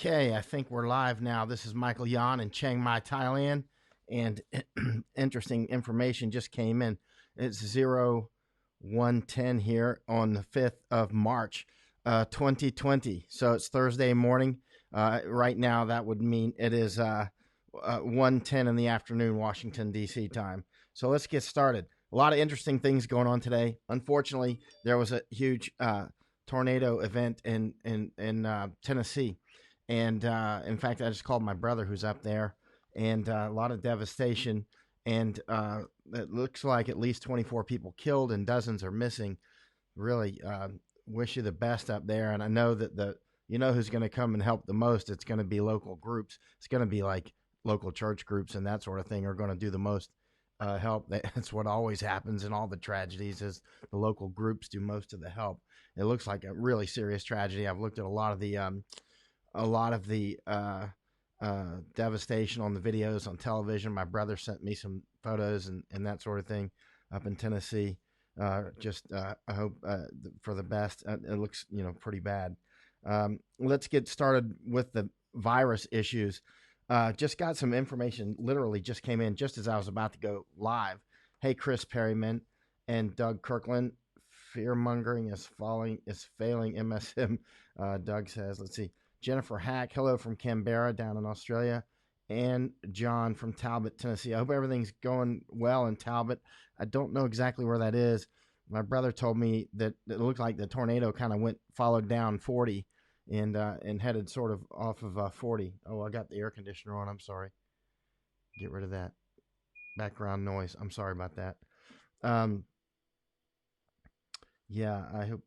Okay, I think we're live now. This is Michael.Yon in Chiang Mai, Thailand, and interesting information just came in. It's 0110 here on the 5th of March, 2020. So it's Thursday morning. Right now, that would mean it is 1:10 in the afternoon, Washington, D.C. time. So let's get started. A lot of interesting things going on today. Unfortunately, there was a huge tornado event in Tennessee. And in fact, I just called my brother who's up there, and a lot of devastation. And it looks like at least 24 people killed and dozens are missing. Really wish you the best up there. And I know that who's going to come and help the most. It's going to be local groups. It's going to be like local church groups and that sort of thing are going to do the most help. That's what always happens in all the tragedies is the local groups do most of the help. It looks like a really serious tragedy. I've looked at a lot of the devastation on the videos on television. My brother sent me some photos and that sort of thing up in Tennessee. I hope for the best. It looks, pretty bad. Let's get started with the virus issues. Just got some information, literally just came in just as I was about to go live. Hey, Chris Perryman and Doug Kirkland. Fear mongering is failing MSM. Doug says, let's see. Jennifer Hack, hello from Canberra down in Australia, and John from Talbot, Tennessee. I hope everything's going well in Talbot. I don't know exactly where that is. My brother told me that it looked like the tornado kind of followed down 40 and headed sort of off of 40. Oh, I got the air conditioner on. I'm sorry. Get rid of that background noise. I'm sorry about that. Yeah, I hope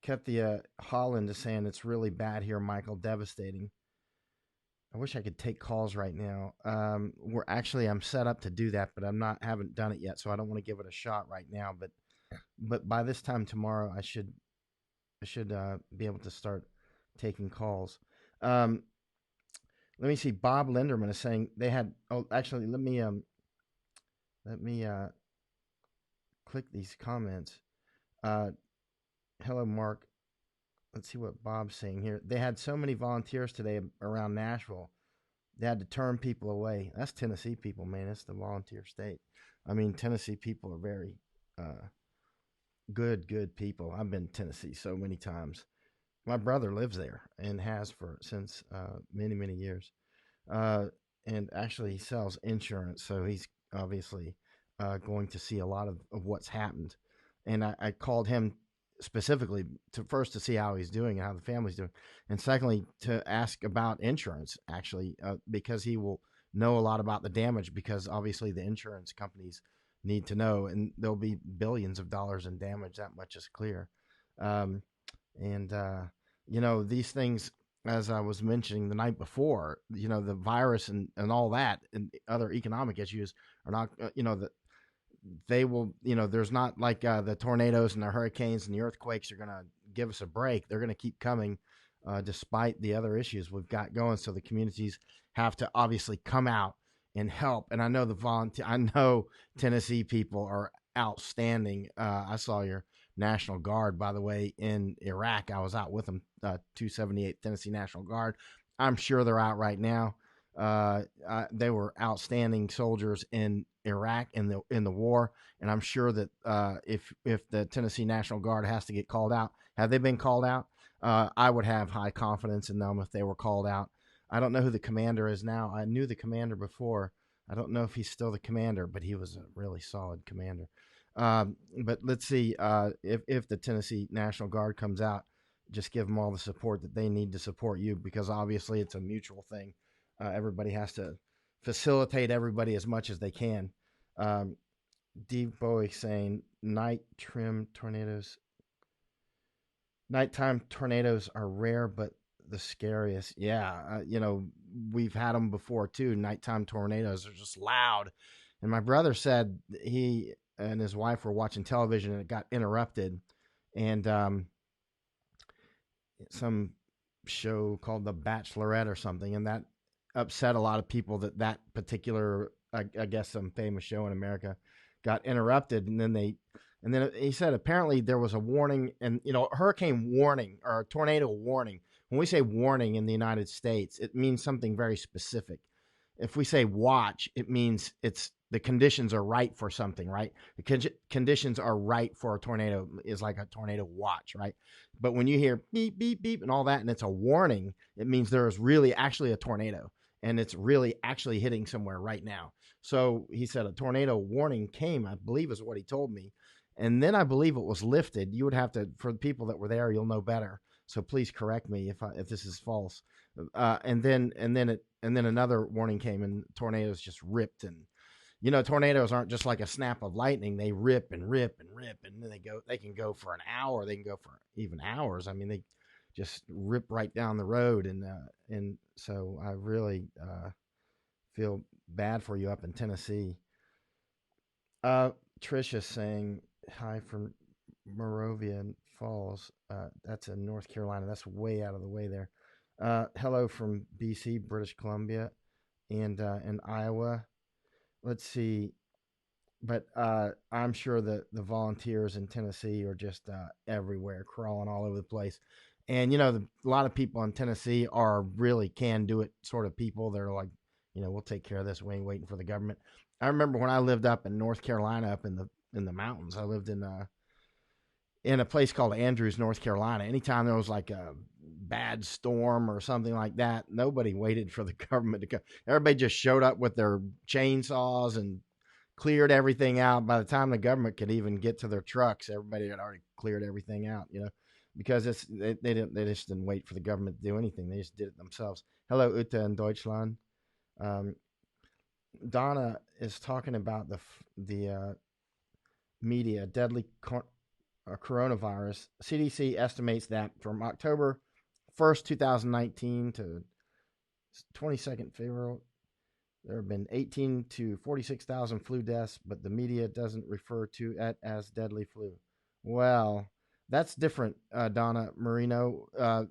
Cut the Holland is saying it's really bad here, Michael. Devastating. I wish I could take calls right now. I'm set up to do that, but haven't done it yet, so I don't want to give it a shot right now. But by this time tomorrow, I should be able to start taking calls. Let me see. Bob Linderman is saying they had. Oh, actually, let me click these comments. Hello, Mark. Let's see what Bob's saying here. They had so many volunteers today around Nashville. They had to turn people away. That's Tennessee people, man. It's the volunteer state. I mean, Tennessee people are very good people. I've been to Tennessee so many times. My brother lives there and has since many, many years. And actually, he sells insurance, so he's obviously going to see a lot of what's happened. And I called him specifically to see how he's doing and how the family's doing, and secondly to ask about insurance actually because he will know a lot about the damage, because obviously the insurance companies need to know, and there'll be billions of dollars in damage. That much is clear. These things, as I was mentioning the night before, the virus and all that and other economic issues are not they will, there's not like the tornadoes and the hurricanes and the earthquakes are going to give us a break. They're going to keep coming despite the other issues we've got going. So the communities have to obviously come out and help. And I know I know Tennessee people are outstanding. I saw your National Guard, by the way, in Iraq. I was out with them, 278th Tennessee National Guard. I'm sure they're out right now. They were outstanding soldiers in Iraq in the war, and I'm sure that if the Tennessee National Guard has to get called out, have they been called out? I would have high confidence in them if they were called out. I don't know who the commander is now. I knew the commander before. I don't know if he's still the commander, but he was a really solid commander. But let's see if the Tennessee National Guard comes out, just give them all the support that they need to support you, because obviously it's a mutual thing. Everybody has to facilitate everybody as much as they can. Dave Bowie saying nighttime tornadoes are rare, but the scariest. Yeah, we've had them before too. Nighttime tornadoes are just loud. And my brother said he and his wife were watching television and it got interrupted. And some show called The Bachelorette or something, and that upset a lot of people that particular, I guess, some famous show in America got interrupted. And then he said apparently there was a warning, and hurricane warning or tornado warning when we say warning in the United States, it means something very specific. If we say watch, it means the conditions are right for something, right? The conditions are right for a tornado is like a tornado watch, right? But when you hear beep, beep, beep and all that, and it's a warning, it means there is really actually a tornado and it's really actually hitting somewhere right now. So he said a tornado warning came, I believe is what he told me. And then I believe it was lifted. You would have to, for the people that were there, you'll know better. So please correct me if this is false. And then another warning came, and tornadoes just ripped. And tornadoes aren't just like a snap of lightning. They rip and rip and rip, and then they can go for an hour. They can go for even hours. I mean, they just rip right down the road. And so I really feel bad for you up in Tennessee. Trisha's saying hi from Moravian Falls. That's in North Carolina. That's way out of the way there. Hello from BC, British Columbia, and Iowa. Let's see. But I'm sure that the volunteers in Tennessee are just everywhere, crawling all over the place. And, a lot of people in Tennessee are really can do it sort of people. They're like, we'll take care of this. We ain't waiting for the government. I remember when I lived up in North Carolina, up in the mountains. I lived in a place called Andrews, North Carolina. Anytime there was like a bad storm or something like that, nobody waited for the government to come. Everybody just showed up with their chainsaws and cleared everything out. By the time the government could even get to their trucks, everybody had already cleared everything out, because they just didn't wait for the government to do anything. They just did it themselves. Hello, Uta in Deutschland. Donna is talking about the media, deadly coronavirus. CDC estimates that from October 1st, 2019 to 22nd February, there have been 18 to 46,000 flu deaths, but the media doesn't refer to it as deadly flu. Well, that's different, Donna Marino. Why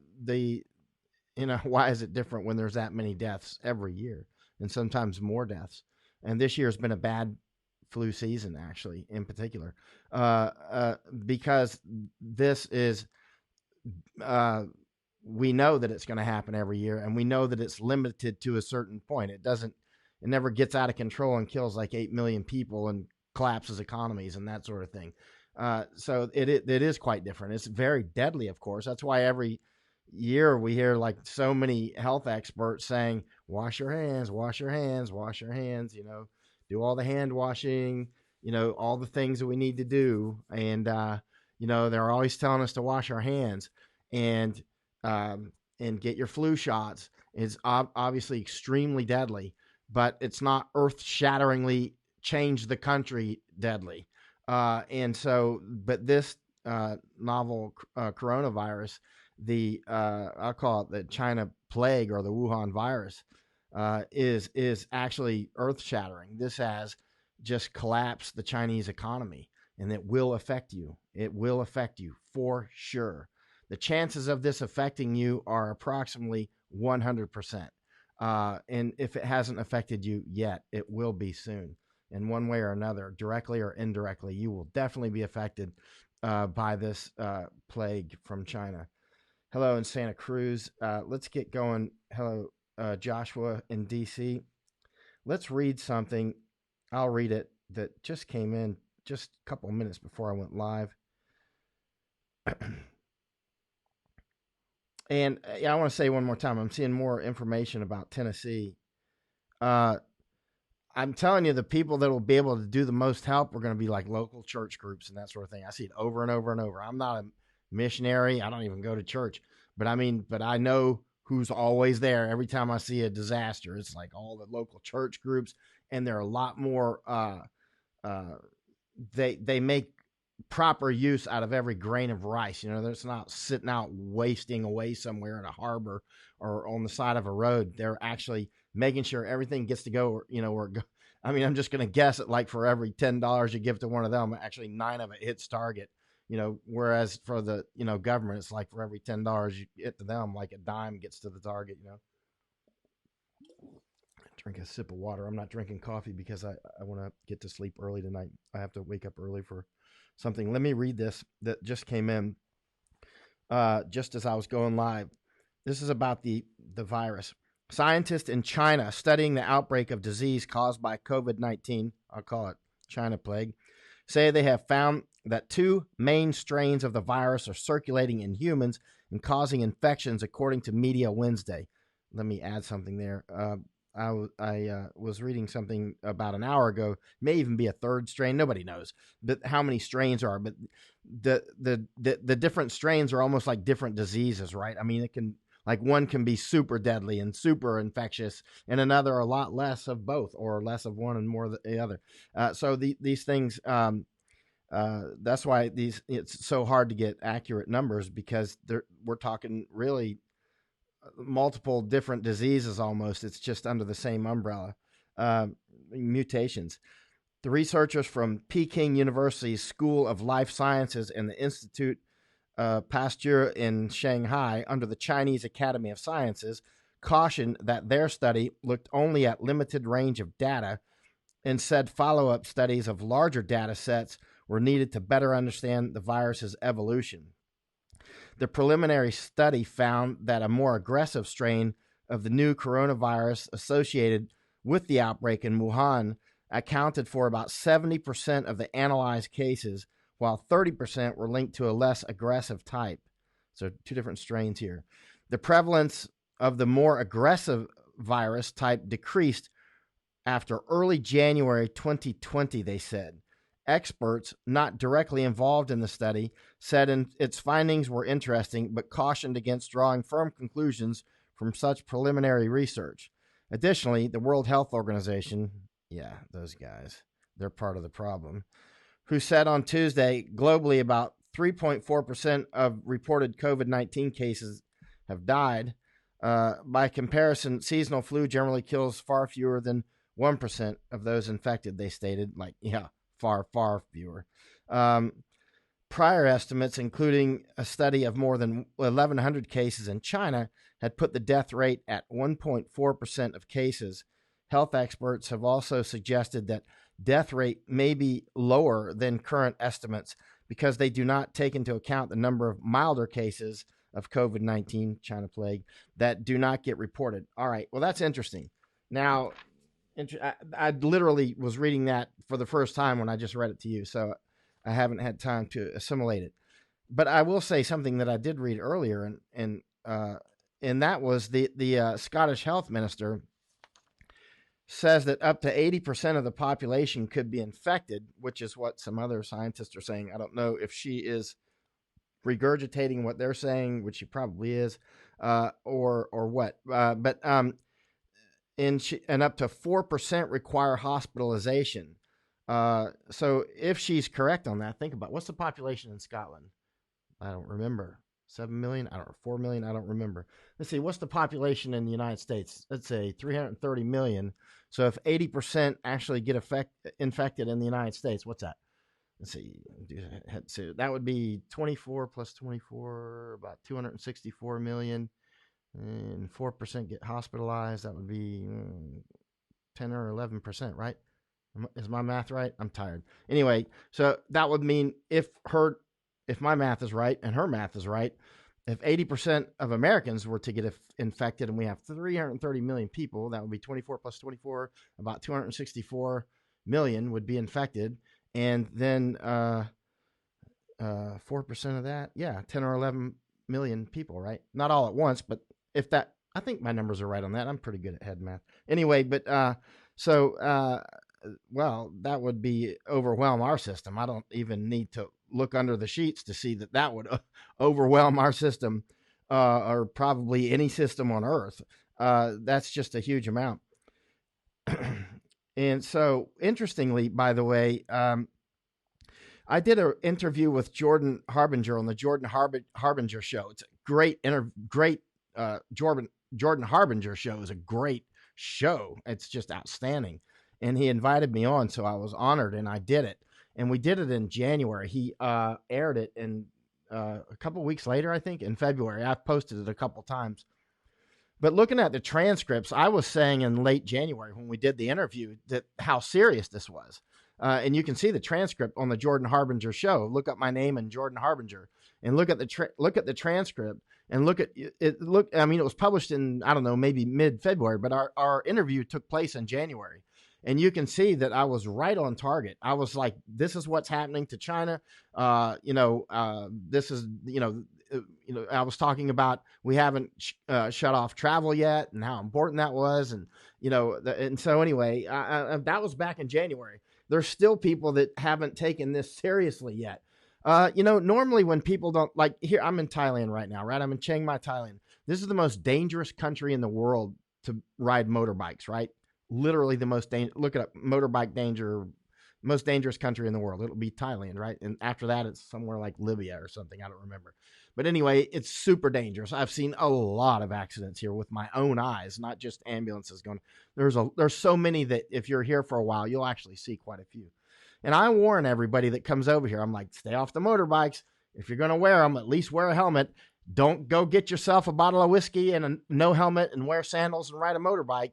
is it different when there's that many deaths every year and sometimes more deaths? And this year has been a bad flu season, actually, in particular, because this is, we know that it's going to happen every year, and we know that it's limited to a certain point. It never gets out of control and kills like 8 million people and collapses economies and that sort of thing. So it is quite different. It's very deadly, of course. That's why every year we hear like so many health experts saying, wash your hands, wash your hands, wash your hands, do all the hand washing, all the things that we need to do. And, they're always telling us to wash our hands and get your flu shots. It's obviously extremely deadly, but it's not earth-shatteringly change the country deadly. But this novel coronavirus, I'll call it the China plague or the Wuhan virus, is actually earth-shattering. This has just collapsed the Chinese economy, and it will affect you. It will affect you for sure. The chances of this affecting you are approximately 100%. And if it hasn't affected you yet, it will be soon. In one way or another, directly or indirectly, you will definitely be affected by this plague from China. Hello in Santa Cruz. Let's get going. Hello, Joshua in DC. Let's read something. I'll read it that just came in just a couple of minutes before I went live. And I want to say one more time, I'm seeing more information about Tennessee. I'm telling you, the people that will be able to do the most help are going to be like local church groups and that sort of thing. I see it over and over and over. I'm not a missionary. I don't even go to church, but I know who's always there. Every time I see a disaster, it's like all the local church groups, and they're a lot more, they make proper use out of every grain of rice. That's not sitting out wasting away somewhere in a harbor or on the side of a road. They're actually making sure everything gets to go, I'm just going to guess it, like for every $10 you give to one of them, actually 9 of it hits target, whereas for the, government, it's like for every $10 you hit to them, like a dime gets to the target, Drink a sip of water. I'm not drinking coffee because I want to get to sleep early tonight. I have to wake up early for something. Let me read this that just came in just as I was going live. This is about the virus. Scientists in China studying the outbreak of disease caused by COVID-19, I'll call it China plague, say they have found that two main strains of the virus are circulating in humans and causing infections, according to media Wednesday. Let me add something there. I was reading something about an hour ago. May even be a third strain. Nobody knows, but how many strains are. But the different strains are almost like different diseases, right? I mean, it can, like, one can be super deadly and super infectious, and another a lot less of both, or less of one and more of the other. So these things. That's why it's so hard to get accurate numbers, because we're talking really multiple different diseases almost. It's just under the same umbrella. Mutations. The researchers from Peking University's School of Life Sciences and the Institute Pasteur in Shanghai, under the Chinese Academy of Sciences, cautioned that their study looked only at limited range of data and said follow-up studies of larger data sets were needed to better understand the virus's evolution. The preliminary study found that a more aggressive strain of the new coronavirus associated with the outbreak in Wuhan accounted for about 70% of the analyzed cases, while 30% were linked to a less aggressive type. So two different strains here. The prevalence of the more aggressive virus type decreased after early January 2020, they said. Experts not directly involved in the study said its findings were interesting, but cautioned against drawing firm conclusions from such preliminary research. Additionally, the World Health Organization, yeah, those guys, they're part of the problem, who said on Tuesday globally about 3.4% of reported COVID-19 cases have died. By comparison, seasonal flu generally kills far fewer than 1% of those infected, they stated. Like, yeah, far, far fewer. Prior estimates, including a study of more than 1,100 cases in China, had put the death rate at 1.4% of cases. Health experts have also suggested that death rate may be lower than current estimates because they do not take into account the number of milder cases of COVID-19, China plague, that do not get reported. All right, well, that's interesting. Now, I literally was reading that for the first time when I just read it to you, so I haven't had time to assimilate it. But I will say something that I did read earlier, and that was the Scottish Health Minister says that up to 80% of the population could be infected, which is what some other scientists are saying. I don't know if she is regurgitating what they're saying, which she probably is, or what. But up to 4% require hospitalization. So if she's correct on that, think about what's the population in Scotland? I don't remember. 7 million? I don't know. 4 million? I don't remember. Let's see. What's the population in the United States? Let's say 330 million. So if 80% actually get infected in the United States, what's that? Let's see. So that would be 24 plus 24, about 264 million. And 4% get hospitalized. That would be 10 or 11%, right? Is my math right? I'm tired. Anyway, so that would mean if my math is right and her math is right, if 80% of Americans were to get infected and we have 330 million people, that would be 24 plus 24, about 264 million would be infected. And then 4% of that, yeah, 10 or 11 million people, right? Not all at once, but if that, I think my numbers are right on that. I'm pretty good at head math. Anyway, but well, that would be overwhelm our system. I don't even need to look under the sheets to see that would overwhelm our system, or probably any system on Earth. That's just a huge amount. And so, interestingly, by the way, I did an interview with Jordan Harbinger on the Jordan Harbinger show. It's a great Jordan Harbinger show is a great show. It's just outstanding. And he invited me on, so I was honored, and I did it. And we did it in January. He aired it in a couple weeks later, I think, in February. I've posted it a couple times. But looking at the transcripts, I was saying in late January when we did the interview that how serious this was. And you can see the transcript on the Jordan Harbinger show. Look up my name and Jordan Harbinger, and look at the transcript. and look at it. I mean, it was published in, I don't know, maybe mid-February, but our interview took place in January. And you can see that I was right on target. I was like, this is what's happening to China. This is, I was talking about we haven't shut off travel yet and how important that was. And so anyway, that was back in January. There's still people that haven't taken this seriously yet. Normally when people don't, like, here, I'm in Thailand right now, right? I'm in Chiang Mai, Thailand. This is the most dangerous country in the world to ride motorbikes, right? Literally the most dangerous. Look it up, motorbike danger, most dangerous country in the world. It'll be Thailand, right? And after that, it's somewhere like Libya or something. I don't remember. But anyway, it's super dangerous. I've seen a lot of accidents here with my own eyes, not just ambulances going. There's so many that if you're here for a while, you'll actually see quite a few. And I warn everybody that comes over here, I'm like, stay off the motorbikes. If you're going to wear them, at least wear a helmet. Don't go get yourself a bottle of whiskey and no helmet and wear sandals and ride a motorbike.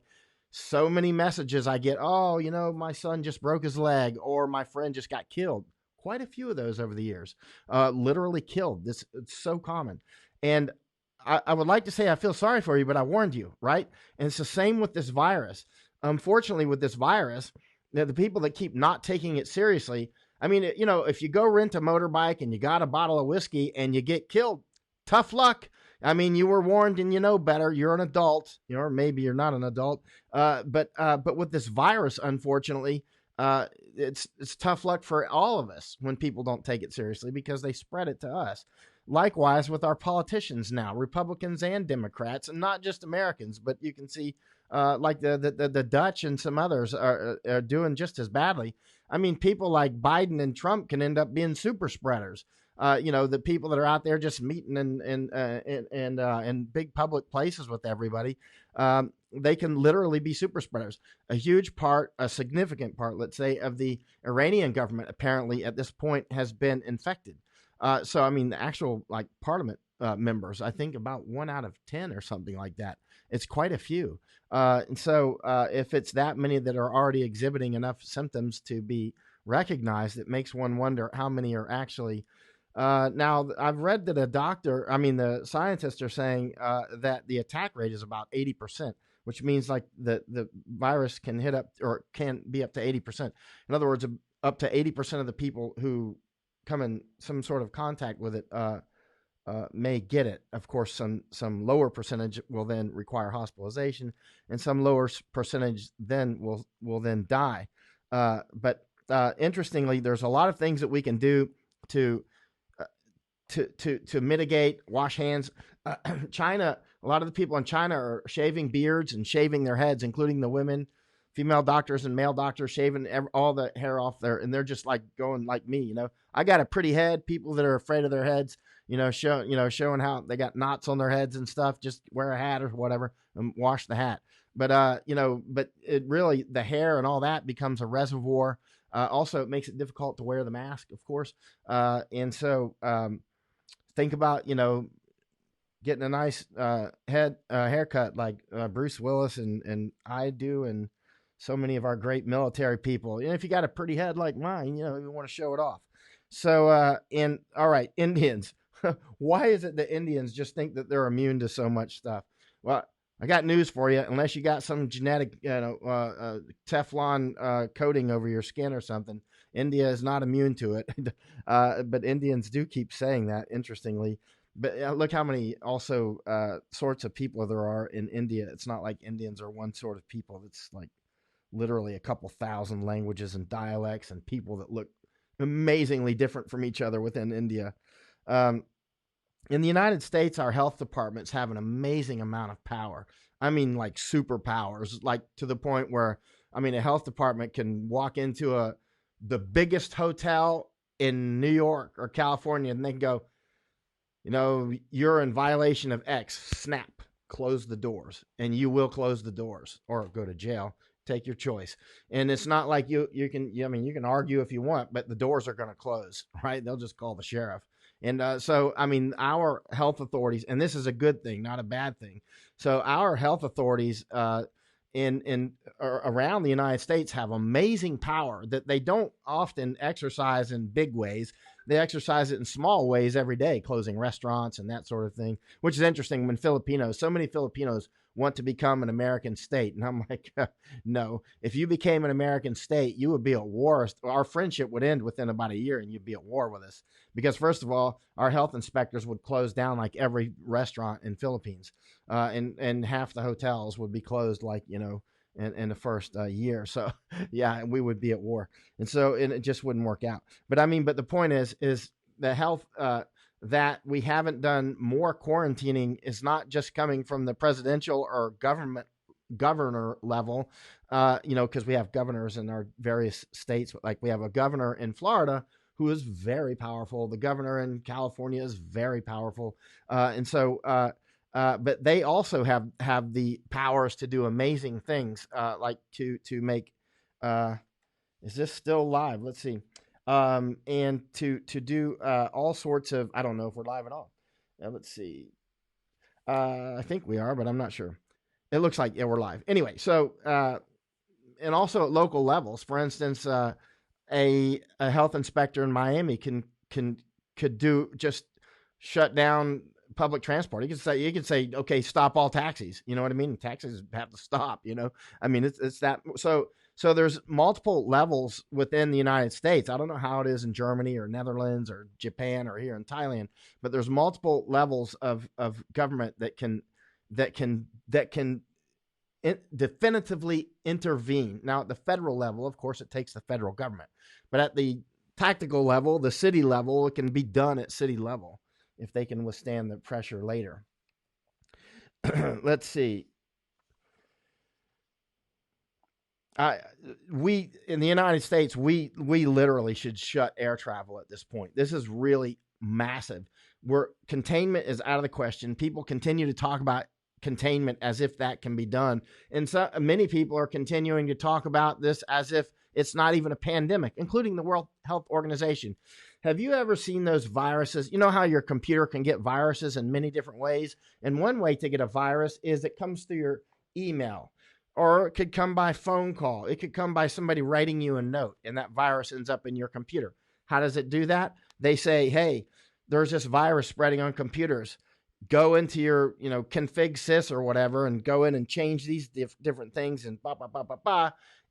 So many messages I get, oh, my son just broke his leg or my friend just got killed. Quite a few of those over the years, literally killed. It's so common. And I would like to say I feel sorry for you, but I warned you, right? And it's the same with this virus. Unfortunately, with this virus, the people that keep not taking it seriously, I mean, if you go rent a motorbike and you got a bottle of whiskey and you get killed, tough luck. I mean, you were warned and you know better. You're an adult, or maybe you're not an adult. But with this virus, unfortunately, it's tough luck for all of us when people don't take it seriously because they spread it to us. Likewise with our politicians now, Republicans and Democrats, and not just Americans, but you can see like the Dutch and some others are doing just as badly. I mean, people like Biden and Trump can end up being super spreaders. The people that are out there just meeting in big public places with everybody, they can literally be super spreaders. A significant part, let's say, of the Iranian government apparently at this point has been infected. So, I mean, the actual like parliament members, I think about 1 out of 10 or something like that. It's quite a few. And so if it's that many that are already exhibiting enough symptoms to be recognized, it makes one wonder how many are actually. Now, I've read that the scientists are saying that the attack rate is about 80%, which means like the virus can hit up or can be up to 80%. In other words, up to 80% of the people who come in some sort of contact with it may get it. Of course, some lower percentage will then require hospitalization, and some lower percentage then will then die. But interestingly, there's a lot of things that we can do to mitigate. Wash hands. China, a lot of the people in China are shaving beards and shaving their heads, including the women, female doctors and male doctors shaving all the hair off there. And they're just like going like me, I got a pretty head. People that are afraid of their heads, showing how they got knots on their heads and stuff, just wear a hat or whatever and wash the hat. But it really, the hair and all that becomes a reservoir. Also, it makes it difficult to wear the mask, of course. And so, think about, getting a nice haircut like Bruce Willis and I do, and so many of our great military people. And if you got a pretty head like mine, you want to show it off. So, all right, Indians. Why is it that Indians just think that they're immune to so much stuff? Well, I got news for you. Unless you got some genetic, Teflon coating over your skin or something, India is not immune to it. But Indians do keep saying that, interestingly. But look how many also sorts of people there are in India. It's not like Indians are one sort of people. It's like literally a couple thousand languages and dialects and people that look amazingly different from each other within India. In the United States, our health departments have an amazing amount of power. I mean, like superpowers, like to the point where, a health department can walk into the biggest hotel in New York or California and they can go, you're in violation of X, snap, close the doors, and you will close the doors or go to jail. Take your choice. And it's not like you can argue if you want, but the doors are going to close, right? They'll just call the sheriff. And so, our health authorities, and this is a good thing, not a bad thing. So our health authorities in around the United States have amazing power that they don't often exercise in big ways. they exercise it in small ways every day, closing restaurants and that sort of thing, which is interesting when so many Filipinos want to become an American state. And I'm like, no, if you became an American state, you would be at war. Our friendship would end within about a year and you'd be at war with us. Because first of all, our health inspectors would close down like every restaurant in Philippines. And half the hotels would be closed like, in the first year. So yeah, we would be at war. And it just wouldn't work out. But the point is the health, that we haven't done more quarantining is not just coming from the presidential or governor level, because we have governors in our various states. Like we have a governor in Florida who is very powerful. The governor in California is very powerful. But they also have the powers to do amazing things, like to make, is this still live? Let's see. And to do all sorts of, I don't know if we're live at all. Let's see. I think we are, but I'm not sure. It looks like, yeah, we're live. Anyway, so and also at local levels, for instance, a health inspector in Miami could do just shut down public transport. You could say, okay, stop all taxis. You know what I mean? Taxis have to stop. It's that. So there's multiple levels within the United States. I don't know how it is in Germany or Netherlands or Japan or here in Thailand, but there's multiple levels of government that can definitively intervene. Now, at the federal level, of course, it takes the federal government, but at the tactical level, the city level, it can be done at city level if they can withstand the pressure later. Let's see. We in the United States, we literally should shut air travel at this point. This is really massive. Where containment is out of the question. People continue to talk about containment as if that can be done, and many people are continuing to talk about this as if it's not even a pandemic, including the World Health Organization. Have you ever seen those viruses? You know how your computer can get viruses in many different ways, and one way to get a virus is it comes through your email. Or it could come by phone call. It could come by somebody writing you a note, and that virus ends up in your computer. How does it do that? They say, hey, there's this virus spreading on computers. Go into your, config sys or whatever, and go in and change these different things and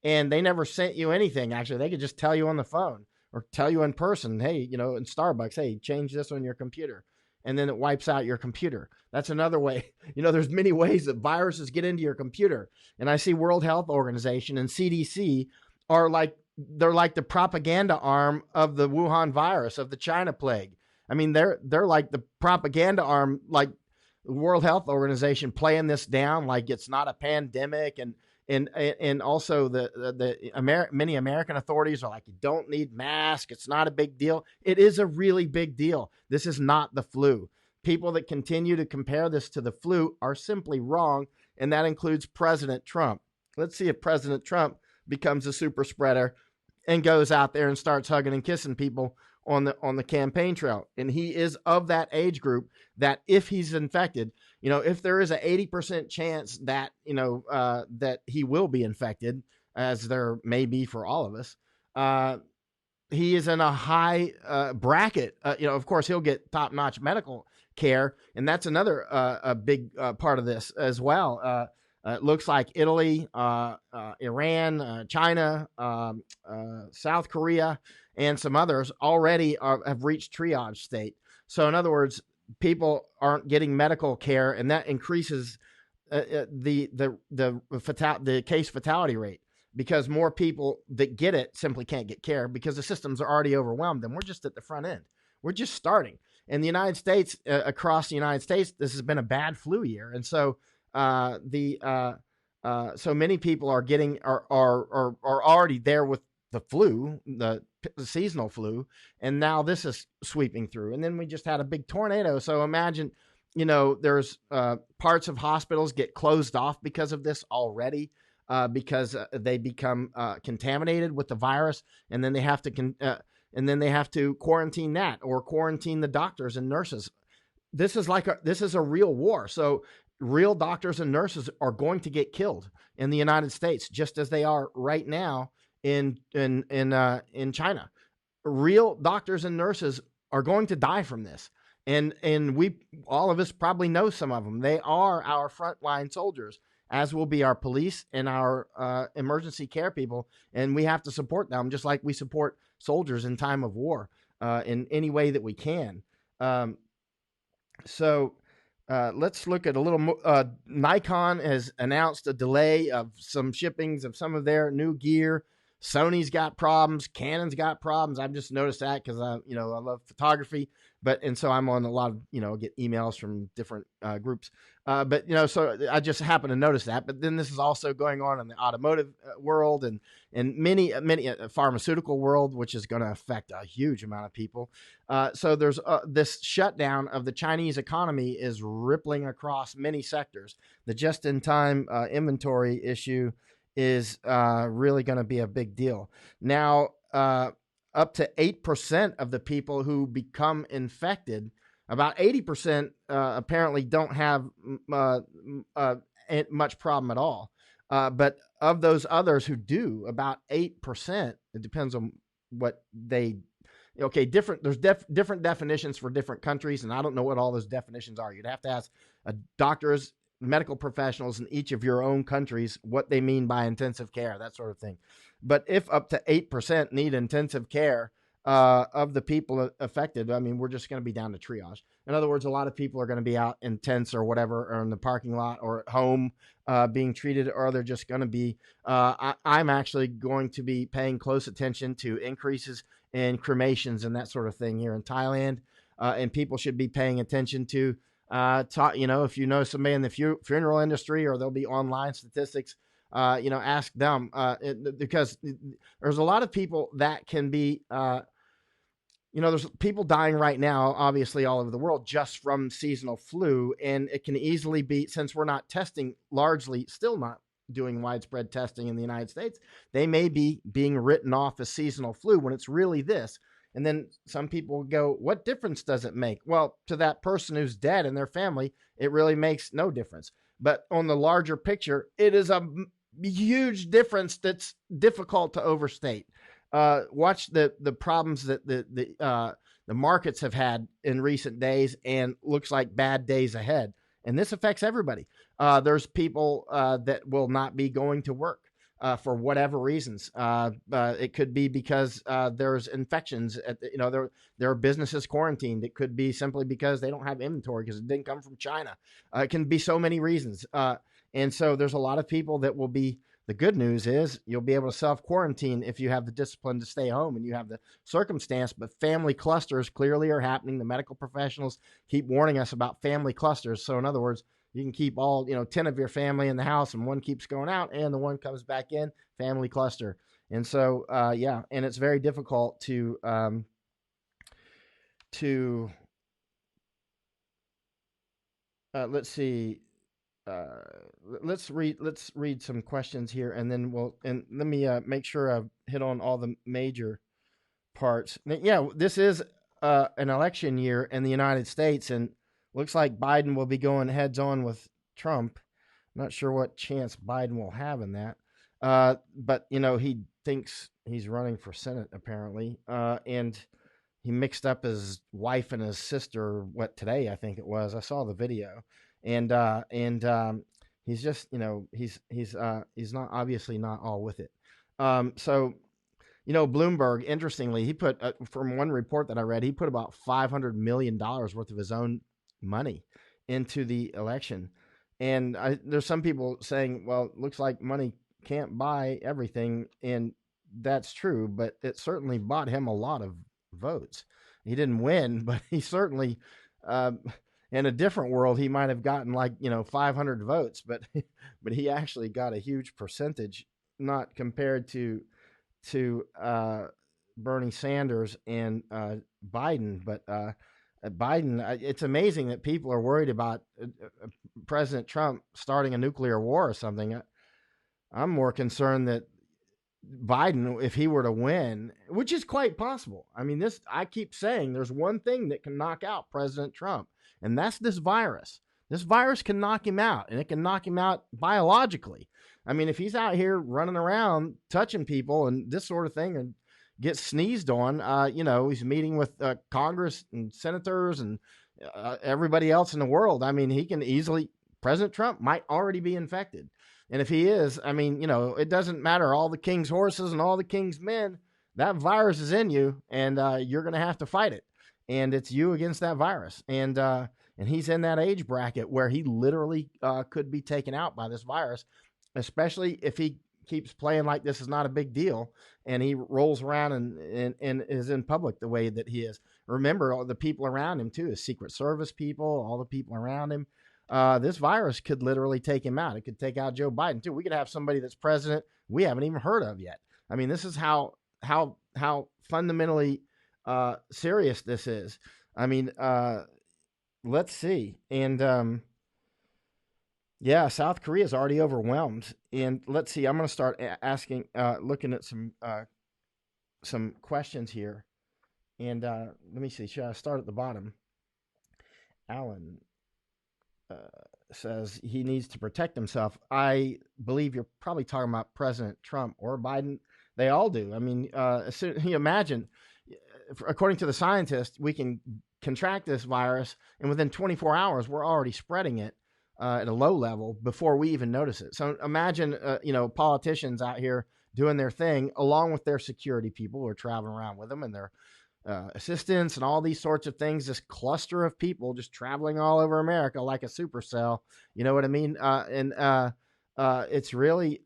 And they never sent you anything. Actually, they could just tell you on the phone or tell you in person, hey, in Starbucks, hey, change this on your computer. And then it wipes out your computer. That's another way. There's many ways that viruses get into your computer. And I see World Health Organization and CDC they're like the propaganda arm of the Wuhan virus, of the China plague. They're like the propaganda arm, like the World Health Organization playing this down like it's not a pandemic. And also many American authorities are like, you don't need masks. It's not a big deal. It is a really big deal. This is not the flu. People that continue to compare this to the flu are simply wrong. And that includes President Trump. Let's see if President Trump becomes a super spreader and goes out there and starts hugging and kissing people on the campaign trail. And he is of that age group that if he's infected, if there is a 80% chance that, that he will be infected, as there may be for all of us, he is in a high bracket. Of course, he'll get top-notch medical care. And that's another a big part of this as well. It looks like Italy, Iran, China, South Korea, and some others already have reached triage state. So in other words, people aren't getting medical care, and that increases the case fatality rate, because more people that get it simply can't get care because the systems are already overwhelmed, and we're just at the front end. We're just starting. In the United States, across the United States, this has been a bad flu year, and so so many people are already there with the flu, the seasonal flu, and now this is sweeping through. And then we just had a big tornado. So imagine, there's parts of hospitals get closed off because of this already, because they become contaminated with the virus, and then they have to quarantine that, or quarantine the doctors and nurses. This is a real war. So real doctors and nurses are going to get killed in the United States, just as they are right now in China. real doctors and nurses are going to die from this. And all of us probably know some of them. They are our frontline soldiers, as will be our police and our emergency care people. And we have to support them just like we support soldiers in time of war in any way that we can. So let's look at a little. Nikon has announced a delay of some shippings of some of their new gear. Sony's got problems. Canon's got problems. I've just noticed that because I love photography, and so I'm on a lot of, get emails from different groups. So I just happen to notice that. But then this is also going on in the automotive world and many pharmaceutical world, which is going to affect a huge amount of people. So there's this shutdown of the Chinese economy is rippling across many sectors. The just-in-time inventory issue is really going to be a big deal. Now, up to 8% of the people who become infected, about 80% apparently don't have much problem at all. But of those others who do, about 8%, it depends on what they, there's different definitions for different countries, and I don't know what all those definitions are. You'd have to ask doctors, medical professionals in each of your own countries what they mean by intensive care, that sort of thing. But if up to 8% need intensive care of the people affected, I mean, we're just going to be down to triage. In other words, a lot of people are going to be out in tents or whatever, or in the parking lot or at home being treated, or they're just going to be, I'm actually going to be paying close attention to increases in cremations and that sort of thing here in Thailand. And people should be paying attention to, if you know somebody in the funeral industry, or there'll be online statistics, ask them, because there's a lot of people that can be, there's people dying right now, obviously all over the world, just from seasonal flu. And it can easily be, since we're not testing largely, still not doing widespread testing in the United States, they may be being written off as seasonal flu when it's really this. And then some people go, what difference does it make? Well, to that person who's dead and their family, it really makes no difference. But on the larger picture, it is a huge difference that's difficult to overstate. Watch the problems that the markets have had in recent days, and looks like bad days ahead. And this affects everybody. There's people that will not be going to work. For whatever reasons. It could be because there's infections. There are businesses quarantined. It could be simply because they don't have inventory because it didn't come from China. It can be so many reasons. And so there's a lot of people that will be, the good news is you'll be able to self-quarantine if you have the discipline to stay home and you have the circumstance, but family clusters clearly are happening. The medical professionals keep warning us about family clusters. So in other words, you can keep all, 10 of your family in the house and one keeps going out and the one comes back in, family cluster. And so, and it's very difficult to let's see. Let's read some questions here, and then let me make sure I've hit on all the major parts. Yeah, this is an election year in the United States, and looks like Biden will be going heads on with Trump. I'm not sure what chance Biden will have in that. But, he thinks he's running for Senate, apparently. And he mixed up his wife and his sister, today, I think it was. I saw the video. And he's just, he's not, obviously not all with it. So, Bloomberg, interestingly, he put, from one report that I read, he put about $500 million worth of his own money into the election. And there's some people saying, well, it looks like money can't buy everything. And that's true, but it certainly bought him a lot of votes. He didn't win, but he certainly, in a different world, he might have gotten 500 votes, but he actually got a huge percentage, not compared to Bernie Sanders and Biden, but Biden, it's amazing that people are worried about President Trump starting a nuclear war or something. I'm more concerned that Biden, if he were to win, which is quite possible. I mean, I keep saying there's one thing that can knock out President Trump, and that's this virus. This virus can knock him out, and it can knock him out biologically. I mean, if he's out here running around touching people and this sort of thing, and gets sneezed on, he's meeting with Congress and senators and everybody else in the world. I mean, he can easily, President Trump might already be infected. And if he is, I mean, it doesn't matter all the king's horses and all the king's men. That virus is in you, and you're going to have to fight it. And it's you against that virus. And he's in that age bracket where he literally could be taken out by this virus, especially if he keeps playing like this is not a big deal and he rolls around and is in public the way that he is. Remember, all the people around him too, his Secret Service people, all the people around him. This virus could literally take him out. It could take out Joe Biden too. We could have somebody that's president we haven't even heard of yet. I mean, this is how fundamentally serious this is. I mean, let's see. And South Korea is already overwhelmed. And let's see. I'm going to start asking, looking at some questions here. And let me see. Should I start at the bottom? Alan says he needs to protect himself. I believe you're probably talking about President Trump or Biden. They all do. I mean, you imagine, according to the scientists, we can contract this virus, and within 24 hours, we're already spreading it at a low level before we even notice it. So imagine, politicians out here doing their thing along with their security people who are traveling around with them and their assistants and all these sorts of things, this cluster of people just traveling all over America like a supercell. You know what I mean? It's really,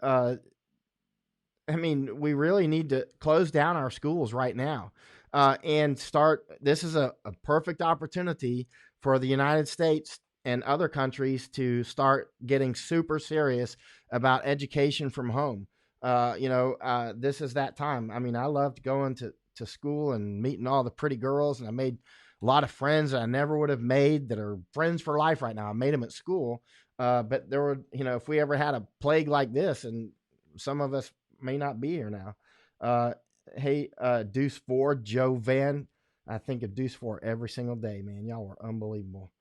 we really need to close down our schools right now and start. This is a perfect opportunity for the United States and other countries to start getting super serious about education from home. This is that time. I mean, I loved going to school and meeting all the pretty girls, and I made a lot of friends that I never would have made that are friends for life right now. I made them at school. But there were, if we ever had a plague like this, and some of us may not be here now. Hey, Deuce 4, Joe Van. I think of Deuce 4 every single day, man. Y'all were unbelievable.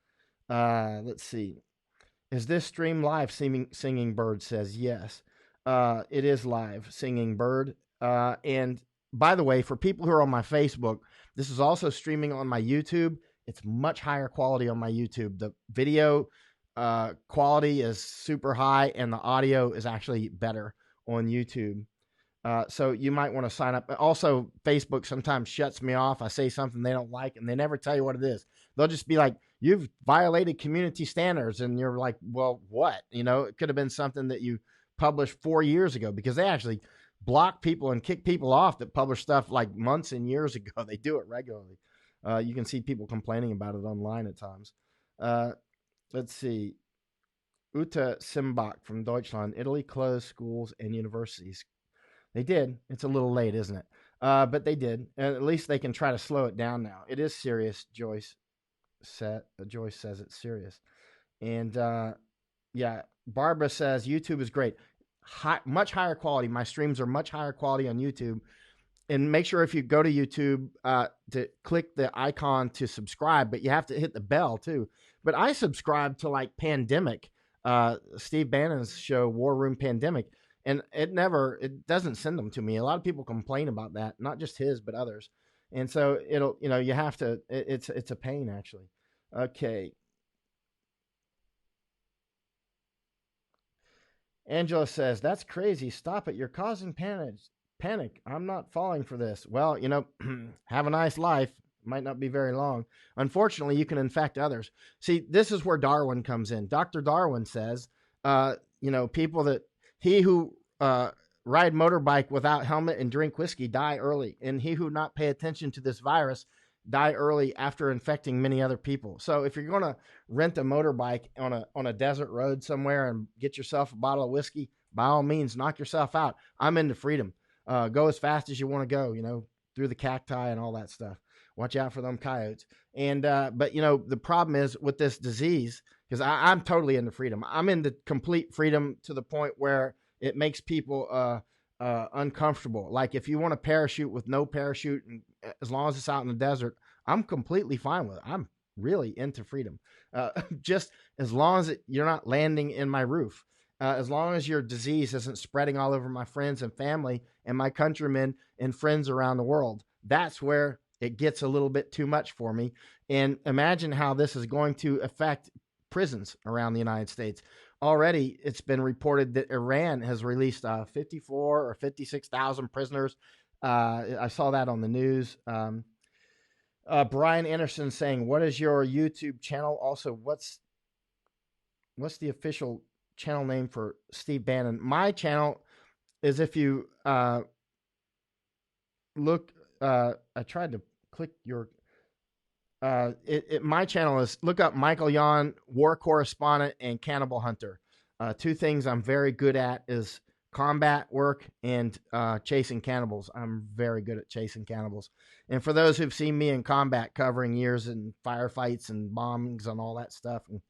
Let's see. Is this stream live? Singing Bird says yes. It is live, Singing Bird. And by the way, for people who are on my Facebook, this is also streaming on my YouTube. It's much higher quality on my YouTube. The video quality is super high, and the audio is actually better on YouTube. So you might want to sign up. Also, Facebook sometimes shuts me off. I say something they don't like, and they never tell you what it is. They'll just be like, "You've violated community standards," and you're like, "Well, what?" It could have been something that you published 4 years ago, because they actually block people and kick people off that publish stuff like months and years ago. They do it regularly. You can see people complaining about it online at times. Let's see. Uta Simbach from Deutschland. Italy closed schools and universities. They did. It's a little late, isn't it? But they did. And at least they can try to slow it down now. It is serious, Joyce says it's serious. And Barbara says YouTube is great. Much higher quality. My streams are much higher quality on YouTube. And make sure if you go to YouTube to click the icon to subscribe, but you have to hit the bell too. But I subscribe to like Pandemic, Steve Bannon's show, War Room Pandemic, and it doesn't send them to me. A lot of people complain about that, not just his, but others. And so it'll, you have to, it's a pain actually. Okay. Angela says, that's crazy. Stop it. You're causing panic. I'm not falling for this. Well, have a nice life. Might not be very long. Unfortunately, you can infect others. See, this is where Darwin comes in. Dr. Darwin says, people that he who ride motorbike without helmet and drink whiskey die early. And he who not pay attention to this virus die early after infecting many other people. So if you're going to rent a motorbike on a desert road somewhere and get yourself a bottle of whiskey, by all means, knock yourself out. I'm into freedom. Go as fast as you want to go, through the cacti and all that stuff. Watch out for them coyotes. And, but the problem is with this disease, because I'm totally into freedom. I'm into complete freedom to the point where it makes people uncomfortable. Like if you want a parachute with no parachute, and as long as it's out in the desert, I'm completely fine with it. I'm really into freedom. Just as long as you're not landing in my roof. As long as your disease isn't spreading all over my friends and family and my countrymen and friends around the world, that's where it gets a little bit too much for me. And imagine how this is going to affect prisons around the United States. Already, it's been reported that Iran has released 54 or 56,000 prisoners. I saw that on the news. Brian Anderson saying, "What is your YouTube channel? Also, what's the official channel name for Steve Bannon?" My channel is, if you look, I tried to click your. My channel is, look up Michael.Yon, war correspondent, and cannibal hunter. Two things I'm very good at is combat work and chasing cannibals. I'm very good at chasing cannibals. And for those who've seen me in combat, covering years in firefights and bombs and all that stuff, and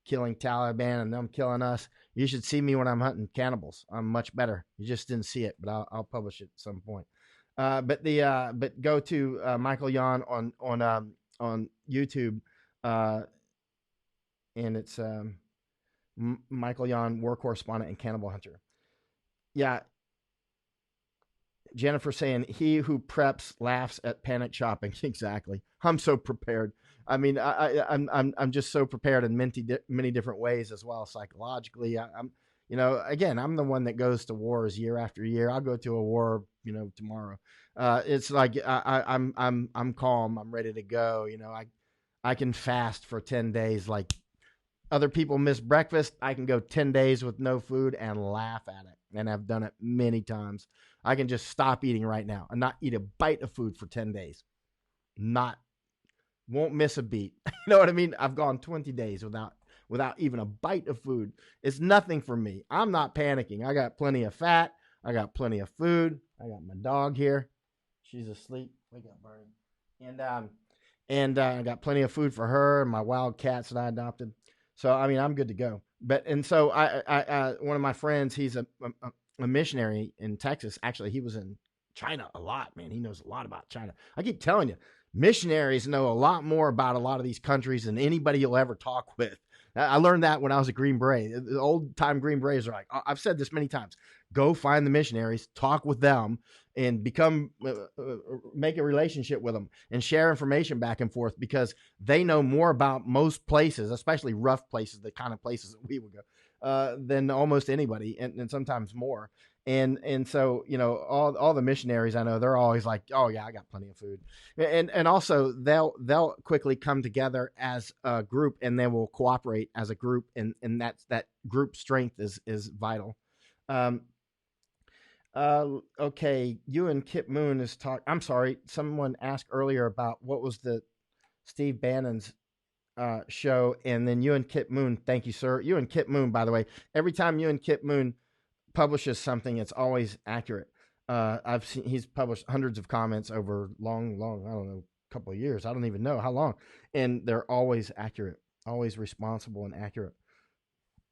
killing Taliban and them killing us, you should see me when I'm hunting cannibals. I'm much better. You just didn't see it, but I'll publish it at some point. But go to Michael.Yon on YouTube, and it's Michael.Yon, war correspondent and cannibal hunter. Yeah. Jennifer saying, "He who preps laughs at panic shopping." Exactly. I'm so prepared. I mean, I'm just so prepared in many different ways as well. Psychologically, I'm I'm the one that goes to wars year after year. I'll go to a war, tomorrow. It's like I'm calm. I'm ready to go. I can fast for 10 days. Like other people miss breakfast, I can go 10 days with no food and laugh at it. And I've done it many times. I can just stop eating right now and not eat a bite of food for 10 days. Won't miss a beat. You know what I mean? I've gone 20 days without even a bite of food. It's nothing for me. I'm not panicking. I got plenty of fat. I got plenty of food. I got my dog here. She's asleep. Wake up, Barney. And I got plenty of food for her and my wild cats that I adopted. So, I mean, I'm good to go. So I one of my friends, he's a missionary in Texas. Actually, he was in China a lot, man. He knows a lot about China. I keep telling you, missionaries know a lot more about a lot of these countries than anybody you'll ever talk with. I learned that when I was a Green Beret. The old time Green Berets are like, I've said this many times, go find the missionaries, talk with them, and make a relationship with them and share information back and forth, because they know more about most places, especially rough places, the kind of places that we would go, than almost anybody, and sometimes more. And so, all the missionaries I know, they're always like, "Oh yeah, I got plenty of food." And also they'll quickly come together as a group, and they will cooperate as a group. And that group strength is vital. Okay. You and Kip Moon is I'm sorry. Someone asked earlier about what was the Steve Bannon's show. And then you and Kip Moon. Thank you, sir. You and Kip Moon, by the way, every time you and Kip Moon publishes something, it's always accurate. He's published hundreds of comments over long, I don't know, a couple of years. I don't even know how long. And they're always accurate, always responsible and accurate.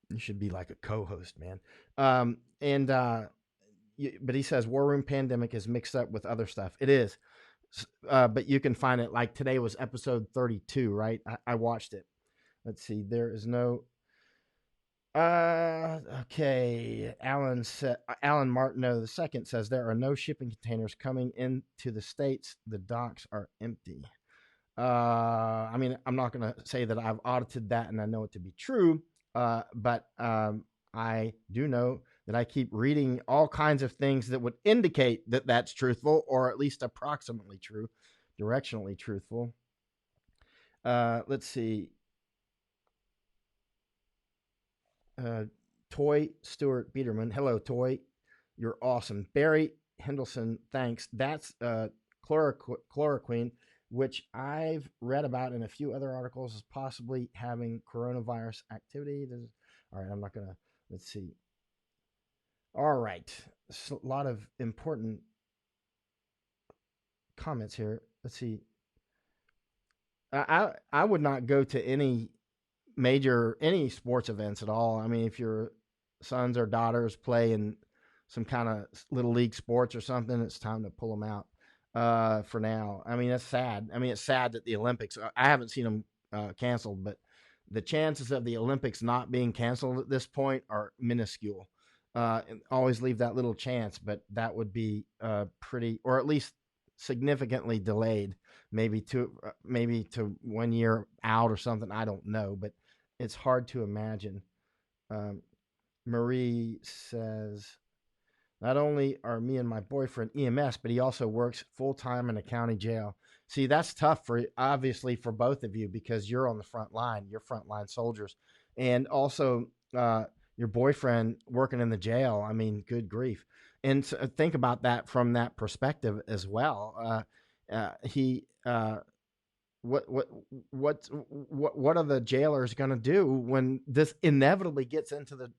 You should be like a co-host, man. But he says War Room Pandemic is mixed up with other stuff. It is. But you can find it. Like today was episode 32, right? I watched it. Let's see. There is no. Okay. Alan Martineau II says there are no shipping containers coming into the States. The docks are empty. I mean, I'm not going to say that I've audited that and I know it to be true. But I do know that I keep reading all kinds of things that would indicate that that's truthful, or at least approximately true, directionally truthful. Let's see. Toy Stuart Biederman. Hello, Toy. You're awesome. Barry Hendelson, thanks. That's chloroquine, which I've read about in a few other articles as possibly having coronavirus activity. All right, I'm not going to, let's see. All right. A lot of important comments here. Let's see. I would not go to any sports events at all. I mean, if your sons or daughters play in some kind of little league sports or something, it's time to pull them out for now. I mean, that's sad. I mean, it's sad that the Olympics, I haven't seen them canceled, but the chances of the Olympics not being canceled at this point are minuscule. And always leave that little chance, but that would be pretty, or at least significantly delayed, maybe to 1 year out or something. I don't know, but it's hard to imagine. Marie says, not only are me and my boyfriend EMS, but he also works full time in a county jail. See, that's tough for obviously for both of you because you're on the front line, you're frontline soldiers, and also your boyfriend working in the jail. I mean, good grief. And so think about that from that perspective as well. What are the jailers going to do when this inevitably gets into the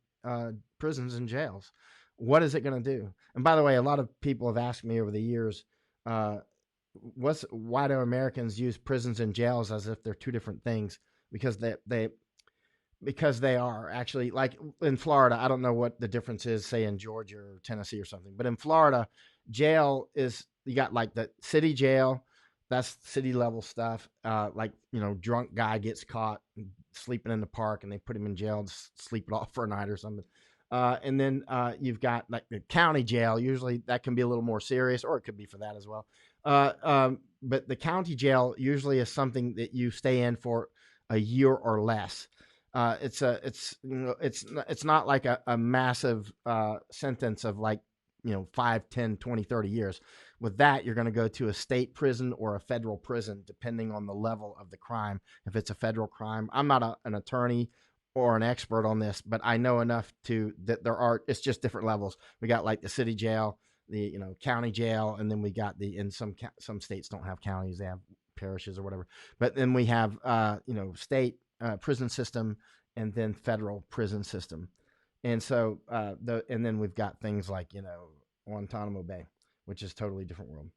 prisons and jails? What is it going to do? And by the way, a lot of people have asked me over the years, why do Americans use prisons and jails as if they're two different things? Because they are actually, like in Florida. I don't know what the difference is, say in Georgia or Tennessee or something, but in Florida, jail is, you got like the city jail. That's city level stuff. Like, drunk guy gets caught sleeping in the park and they put him in jail to sleep it off for a night or something. And then you've got like the county jail. Usually that can be a little more serious, or it could be for that as well. But the county jail usually is something that you stay in for a year or less. It's not like a massive sentence of like, 5, 10, 20, 30 years. With that, you're going to go to a state prison or a federal prison, depending on the level of the crime. If it's a federal crime, I'm not an attorney or an expert on this, but I know enough that it's just different levels. We got like the city jail, the county jail, and then we got some states don't have counties, they have parishes or whatever. But then we have state prison system and then federal prison system. And so and then we've got things like Guantanamo Bay, which is totally different world.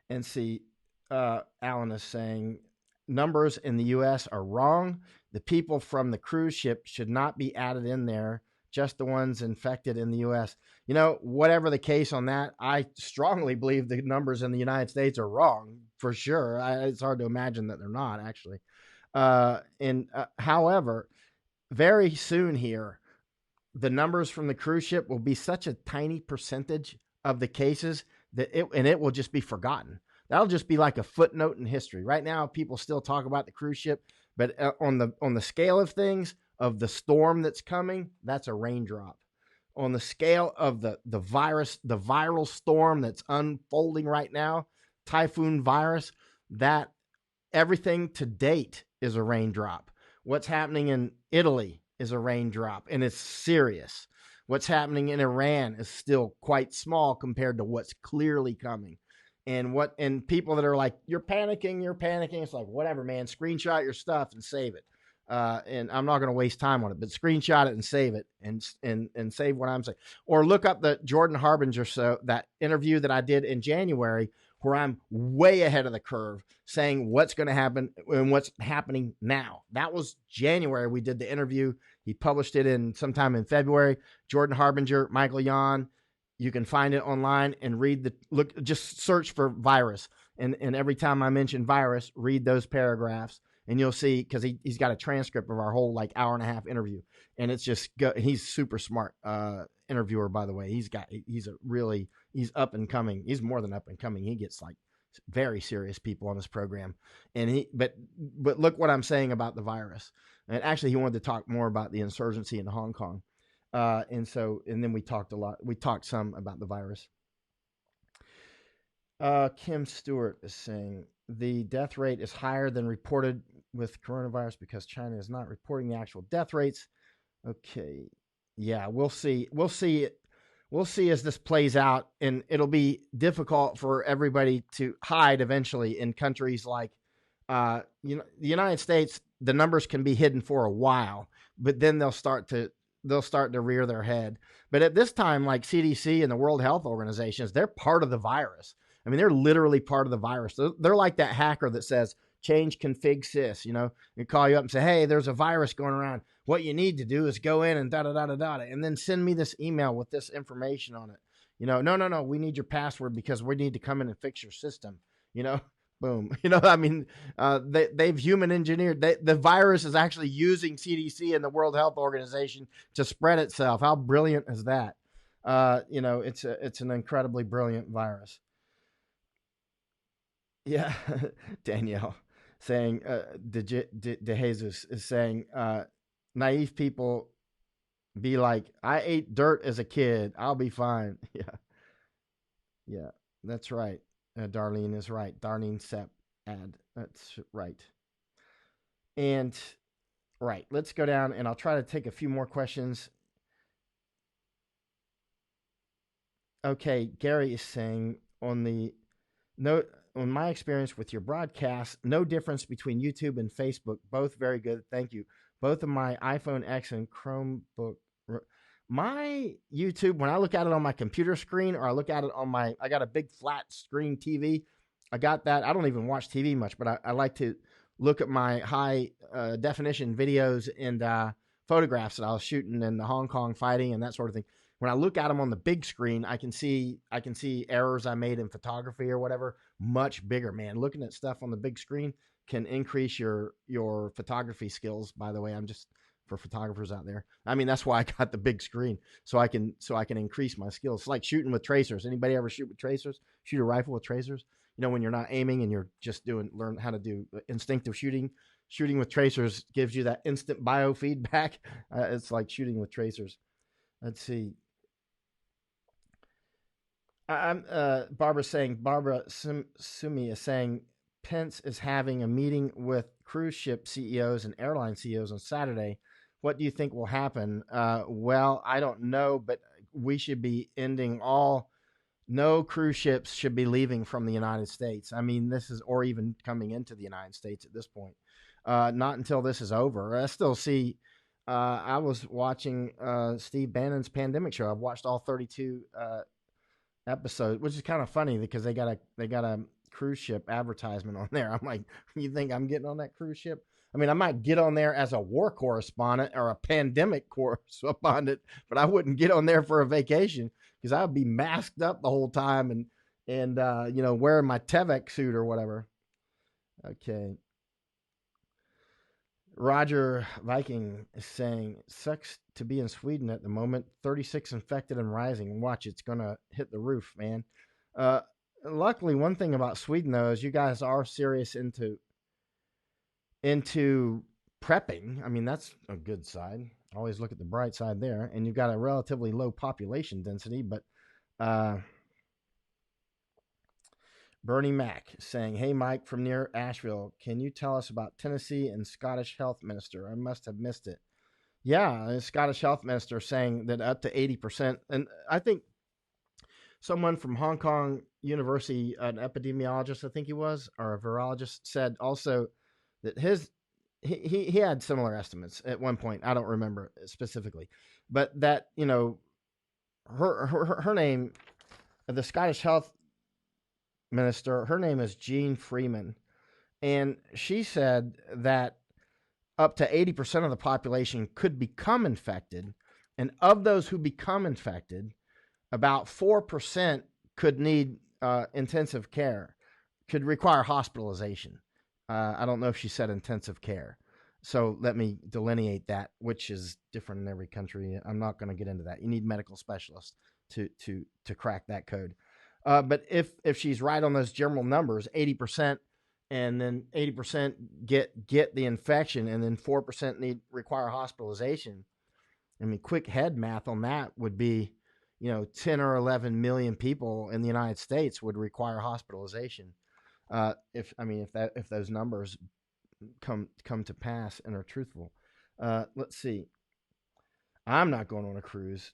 And see, Alan is saying numbers in the U.S. are wrong. The people from the cruise ship should not be added in there, just the ones infected in the U.S. Whatever the case on that, I strongly believe the numbers in the United States are wrong for sure. It's hard to imagine that they're not actually. However, very soon here, the numbers from the cruise ship will be such a tiny percentage of the cases that it will just be forgotten. That'll just be like a footnote in history. Right now, people still talk about the cruise ship, but on the scale of things, of the storm that's coming, that's a raindrop. On the scale of the virus, the viral storm that's unfolding right now, typhoon virus, that everything to date is a raindrop. What's happening in Italy is a raindrop, and it's serious. What's happening in Iran is still quite small compared to what's clearly coming. And people that are like, you're panicking. It's like, whatever, man, screenshot your stuff and save it. And I'm not going to waste time on it, but screenshot it and save it and save what I'm saying. Or look up the Jordan Harbinger that interview that I did in January, where I'm way ahead of the curve saying what's going to happen and what's happening now. That was January. We did the interview. He published it sometime in February. Jordan Harbinger, Michael.Yon. You can find it online and just search for virus. And every time I mention virus, read those paragraphs and you'll see, because he's got a transcript of our whole like hour and a half interview. And it's just, he's super smart interviewer, by the way. He's up and coming. He's more than up and coming. He gets like very serious people on his program. But look what I'm saying about the virus. And actually he wanted to talk more about the insurgency in Hong Kong. And then we talked some about the virus. Kim Stewart is saying the death rate is higher than reported with coronavirus because China is not reporting the actual death rates. Okay. Yeah, we'll see. We'll see as this plays out, and it'll be difficult for everybody to hide eventually in countries like, the United States. The numbers can be hidden for a while, but then they'll start to rear their head. But at this time, like CDC and the World Health Organizations, they're part of the virus. I mean, they're literally part of the virus. They're like that hacker that says, change config sys, and call you up and say, hey, there's a virus going around. What you need to do is go in and and then send me this email with this information on it. No, we need your password because we need to come in and fix your system. boom. I mean, they've human engineered. The virus is actually using CDC and the World Health Organization to spread itself. How brilliant is that? It's an incredibly brilliant virus. Yeah, Danielle saying, De Jesus is saying, naive people be like, I ate dirt as a kid. I'll be fine. Yeah, that's right. Darlene is right. Darlene Sepp ad. That's right. And right, let's go down and I'll try to take a few more questions. Okay, Gary is saying on my experience with your broadcast, no difference between YouTube and Facebook. Both very good. Thank you. Both of my iPhone X and Chromebook. My YouTube, when I look at it on my computer screen or I look at it on I got a big flat screen TV. I got that. I don't even watch TV much, but I like to look at my high definition videos and photographs that I was shooting in the Hong Kong fighting and that sort of thing. When I look at them on the big screen, I can see errors I made in photography or whatever much bigger, man. Looking at stuff on the big screen can increase your photography skills. By the way, I'm just for photographers out there. I mean, that's why I got the big screen so I can increase my skills. It's like shooting with tracers. Anybody ever shoot with tracers? Shoot a rifle with tracers? When you're not aiming and you're just learn how to do instinctive shooting. Shooting with tracers gives you that instant biofeedback. It's like shooting with tracers. Let's see. Barbara Sumi is saying Pence is having a meeting with cruise ship CEOs and airline CEOs on Saturday. What do you think will happen? Well, I don't know, but we should be ending no cruise ships should be leaving from the United States. I mean, or even coming into the United States at this point. Not until this is over. I still see, I was watching Steve Bannon's pandemic show. I've watched all 32 episode, which is kind of funny because they got a cruise ship advertisement on there. I'm like, you think I'm getting on that cruise ship? I mean, I might get on there as a war correspondent or a pandemic correspondent, but I wouldn't get on there for a vacation because I would be masked up the whole time and wearing my Tevek suit or whatever. Okay. Roger Viking is saying, sucks to be in Sweden at the moment. 36 infected and rising. Watch, it's going to hit the roof, man. Luckily, one thing about Sweden, though, is you guys are serious into prepping. I mean, that's a good side. Always look at the bright side there. And you've got a relatively low population density, but Bernie Mac saying, hey, Mike from near Asheville, can you tell us about Tennessee and Scottish health minister? I must have missed it. Yeah, the Scottish health minister saying that up to 80%. And I think someone from Hong Kong University, an epidemiologist, I think he was, or a virologist, said also that he had similar estimates at one point. I don't remember specifically, but that, her name, the Scottish health minister, her name is Jean Freeman, and she said that up to 80% of the population could become infected, and of those who become infected, about 4% could need intensive care, could require hospitalization. I don't know if she said intensive care, so let me delineate that, which is different in every country. I'm not going to get into that. You need medical specialists to crack that code. But if she's right on those general numbers, 80%, and then 80% get the infection, and then 4% require hospitalization. I mean, quick head math on that would be, 10 or 11 million people in the United States would require hospitalization. If those numbers come to pass and are truthful. Let's see. I'm not going on a cruise.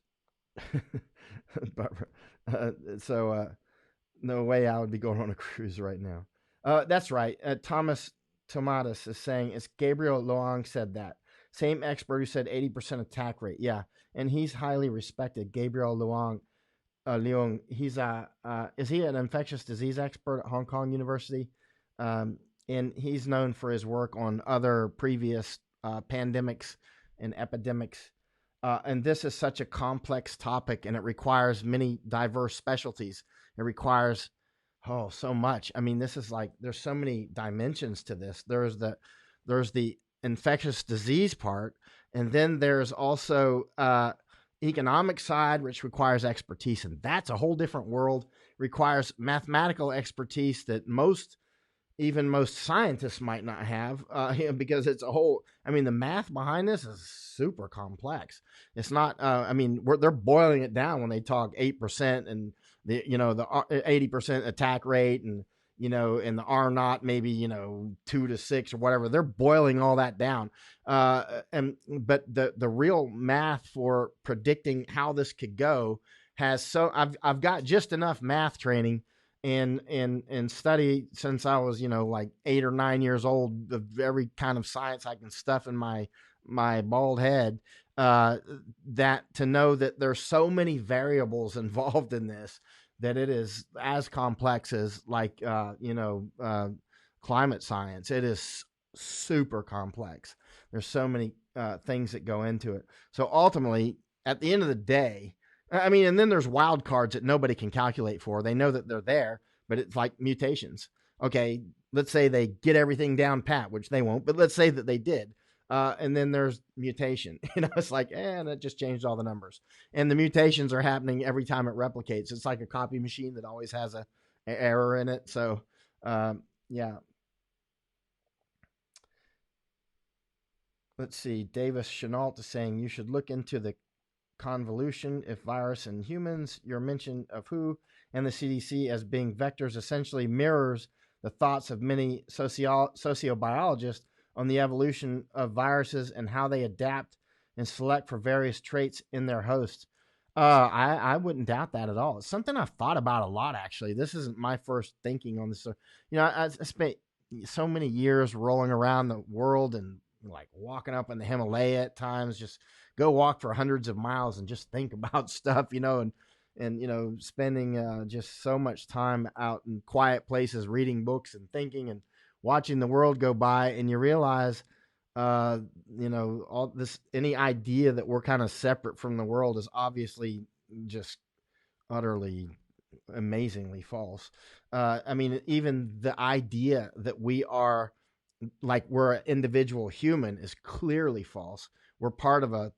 No way I would be going on a cruise right now. That's right. Thomas Tomatis is saying it's Gabriel Loang said that. Same expert who said 80% attack rate. Yeah, and he's highly respected. Gabriel Loang. Leung. He's is he an infectious disease expert at Hong Kong University? And he's known for his work on other previous pandemics and epidemics. And this is such a complex topic, and it requires many diverse specialties. It requires Oh, so much. I mean, this is like there's so many dimensions to this. There's the infectious disease part, and then there's also economic side, which requires expertise, and that's a whole different world. Requires mathematical expertise that even most scientists might not have, because it's a whole. I mean, the math behind this is super complex. It's not. I mean, they're boiling it down when they talk 8% and the 80% attack rate, and and the R naught maybe 2 to 6 or whatever. They're boiling all that down, but the real math for predicting how this could go has I've got just enough math training and study since I was like 8 or 9 years old, of every kind of science I can stuff in my bald head, that to know that there's so many variables involved in this, that it is as complex as like climate science. It is super complex. There's so many things that go into it. So ultimately, at the end of the day, I mean, and then there's wild cards that nobody can calculate for. They know that they're there, but it's like mutations. Okay, let's say they get everything down pat, which they won't, but let's say that they did. And then there's mutation. It's like, that just changed all the numbers. And the mutations are happening every time it replicates. It's like a copy machine that always has a error in it. So, yeah. Let's see. Davis Chenault is saying you should look into the convolution if virus in humans. Your mention of WHO and the CDC as being vectors essentially mirrors the thoughts of many sociobiologists on the evolution of viruses and how they adapt and select for various traits in their hosts. I wouldn't doubt that at all. It's something I've thought about a lot, actually. This isn't my first thinking on this. I spent so many years rolling around the world and like walking up in the Himalaya at times, just go walk for hundreds of miles and just think about stuff, and spending just so much time out in quiet places, reading books and thinking and watching the world go by. And you realize, all this, any idea that we're kind of separate from the world is obviously just utterly, amazingly false. I mean, even the idea that we're an individual human is clearly false. We're part of a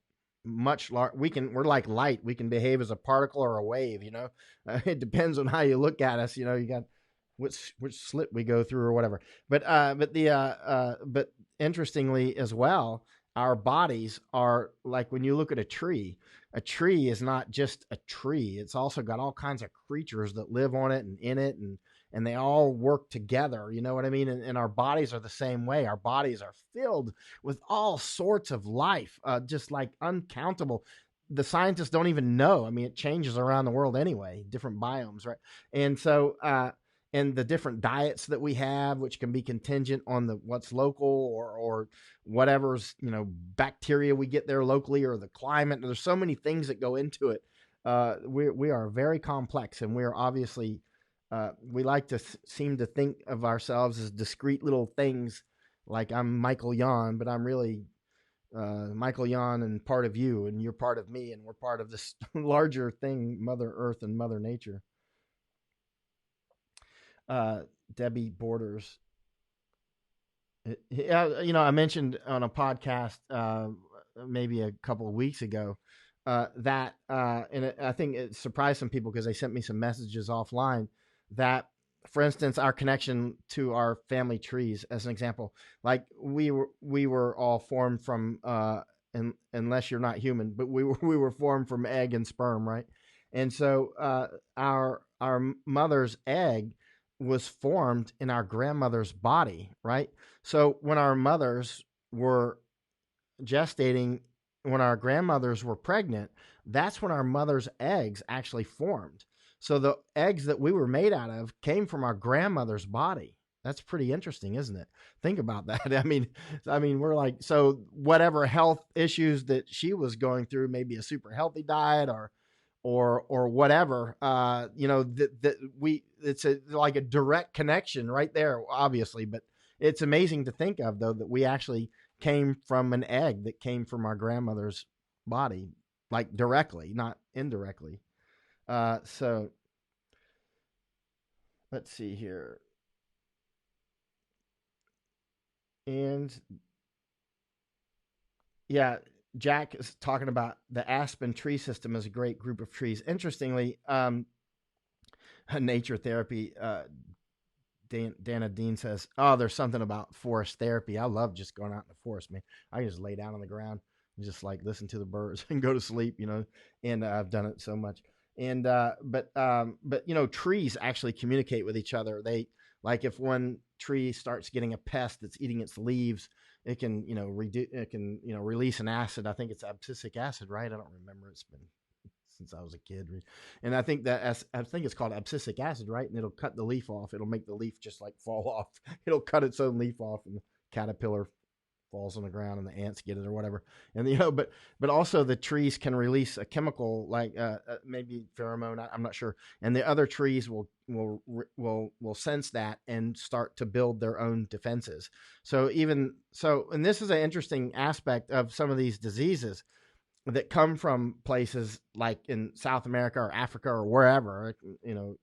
much large. We're like light. We can behave as a particle or a wave. It depends on how you look at us. You got which slit we go through or whatever. But interestingly as well, our bodies are like, when you look at a tree is not just a tree. It's also got all kinds of creatures that live on it and in it, and they all work together. You know what I mean? And our bodies are the same way. Our bodies are filled with all sorts of life, just like uncountable. The scientists don't even know. I mean, it changes around the world anyway, different biomes, right? And so, and the different diets that we have, which can be contingent on what's local or whatever's, bacteria we get there locally, or the climate. There's so many things that go into it. We are very complex, and we're obviously, we like to seem to think of ourselves as discrete little things. Like, I'm Michael.Yon, but I'm really Michael.Yon and part of you, and you're part of me, and we're part of this larger thing, Mother Earth and Mother Nature. Debbie Borders. Yeah, I mentioned on a podcast maybe a couple of weeks ago that, and I think it surprised some people because they sent me some messages offline that, for instance, our connection to our family trees, as an example, like we were all formed from, unless you're not human, but we were formed from egg and sperm, right? And so our mother's egg was formed in our grandmother's body, right? So when our mothers were gestating, when our grandmothers were pregnant, that's when our mother's eggs actually formed. So the eggs that we were made out of came from our grandmother's body. That's pretty interesting, isn't it? Think about that. I mean, we're like, so whatever health issues that she was going through, maybe a super healthy diet or whatever, it's like a direct connection right there, obviously. But it's amazing to think of, though, that we actually came from an egg that came from our grandmother's body, like directly, not indirectly. So let's see here. And yeah, Jack is talking about the aspen tree system as a great group of trees. Interestingly, nature therapy. Dana Dean says, "Oh, there's something about forest therapy. I love just going out in the forest, man. I can just lay down on the ground and just like listen to the birds and go to sleep, you know." And I've done it so much. And but you know, trees actually communicate with each other. They like if one tree starts getting a pest that's eating its leaves, it can release an acid. I think it's abscisic acid, right? I don't remember. It's been since I was a kid. And I think it's called abscisic acid, right? And it'll cut the leaf off. It'll make the leaf just like fall off. It'll cut its own leaf off, and the caterpillar falls on the ground, and the ants get it or whatever. And but also the trees can release a chemical like maybe pheromone. I'm not sure. And the other trees will sense that and start to build their own defenses. And this is an interesting aspect of some of these diseases that come from places like in South America or Africa or wherever, one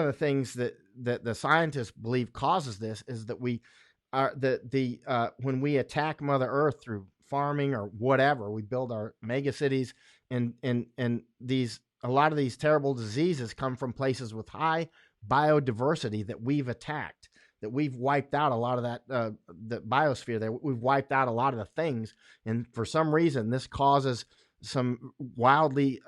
of the things that the scientists believe causes this is that we are when we attack Mother Earth through farming or whatever, we build our mega cities, and a lot of these terrible diseases come from places with high biodiversity that we've attacked, that we've wiped out a lot of that, the biosphere there. We've wiped out a lot of the things. And for some reason, this causes some wildly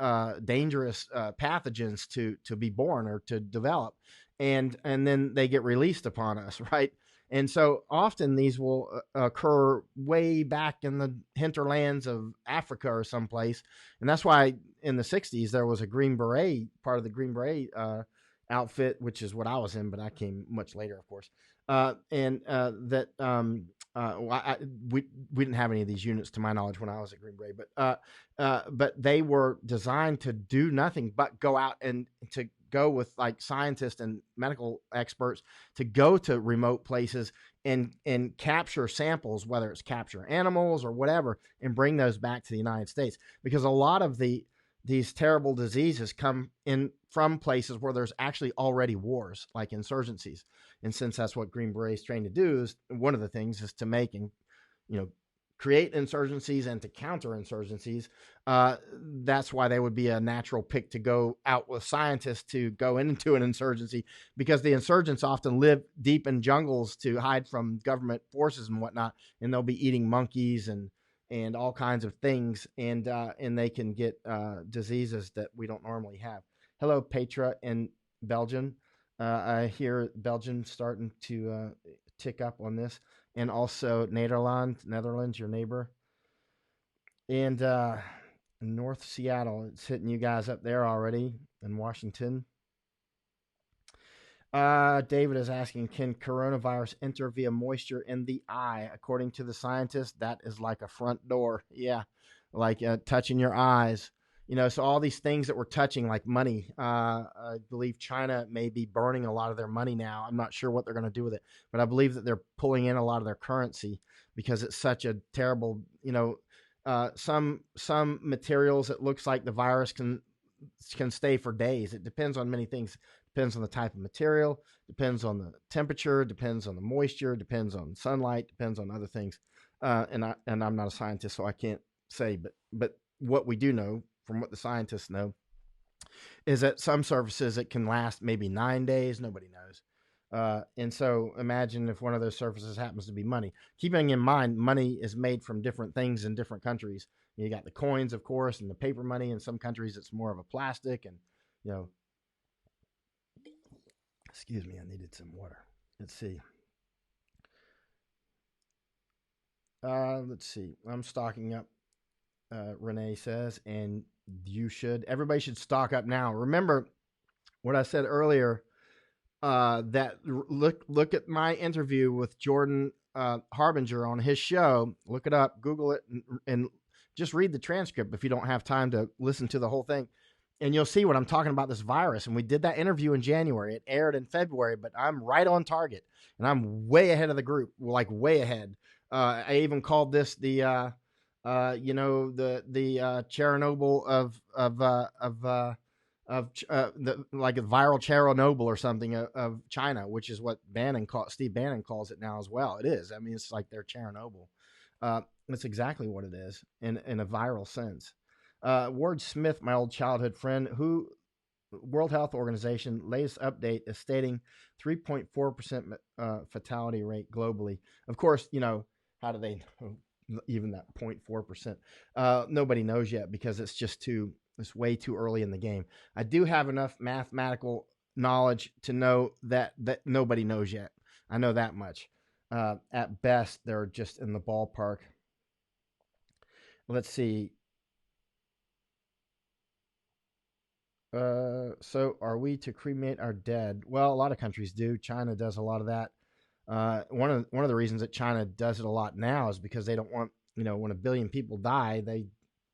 dangerous pathogens to be born or to develop. And then they get released upon us, right? And so often these will occur way back in the hinterlands of Africa or someplace. And that's why in the 60s, there was a Green Beret, part of the Green Beret outfit, which is what I was in, but I came much later, of course. We didn't have any of these units to my knowledge when I was at Green Beret, but they were designed to do nothing but go out and to go with like scientists and medical experts to go to remote places and capture samples, whether it's capture animals or whatever, and bring those back to the United States, because a lot of these terrible diseases come in from places where there's actually already wars, like insurgencies. And since that's what Green Beret is trained to do, is one of the things is to make and, create insurgencies and to counter insurgencies. That's why they would be a natural pick to go out with scientists to go into an insurgency, because the insurgents often live deep in jungles to hide from government forces and whatnot. And they'll be eating monkeys and all kinds of things, and they can get diseases that we don't normally have. Hello, Petra in Belgium. I hear Belgium starting to tick up on this, and also Netherlands, your neighbor, and North Seattle. It's hitting you guys up there already in Washington. David is asking, can coronavirus enter via moisture in the eye? According to the scientists, that is like a front door. Yeah, like touching your eyes. So all these things that we're touching, like money, I believe China may be burning a lot of their money now. I'm not sure what they're going to do with it, but I believe that they're pulling in a lot of their currency because it's such a terrible, some materials, it looks like the virus can stay for days. It depends on many things. Depends on the type of material, depends on the temperature, depends on the moisture, depends on sunlight, depends on other things. And I'm not a scientist, so I can't say, but what we do know from what the scientists know is that some surfaces, it can last maybe 9 days. Nobody knows. And so imagine if one of those surfaces happens to be money. Keeping in mind, money is made from different things in different countries. You got the coins, of course, and the paper money. In some countries, it's more of a plastic, and, excuse me, I needed some water. Let's see. I'm stocking up, Renee says, and everybody should stock up now. Remember what I said earlier, that look at my interview with Jordan Harbinger on his show. Look it up, Google it, and just read the transcript if you don't have time to listen to the whole thing. And you'll see what I'm talking about, this virus. And we did that interview in January. It aired in February, but I'm right on target. And I'm way ahead of the group, like way ahead. I even called this the Chernobyl of like a viral Chernobyl or something of China, which is what Steve Bannon calls it now as well. It is. I mean, it's like their Chernobyl. That's exactly what it is in a viral sense. Ward Smith, my old childhood friend, who World Health Organization latest update is stating 3.4% fatality rate globally. Of course, how do they know even that 0.4%? Nobody knows yet because it's way too early in the game. I do have enough mathematical knowledge to know that nobody knows yet. I know that much. At best, they're just in the ballpark. Let's see. So are we to cremate our dead? Well, a lot of countries do. China does a lot of that. One of the reasons that China does it a lot now is because they don't want, when a billion people die, they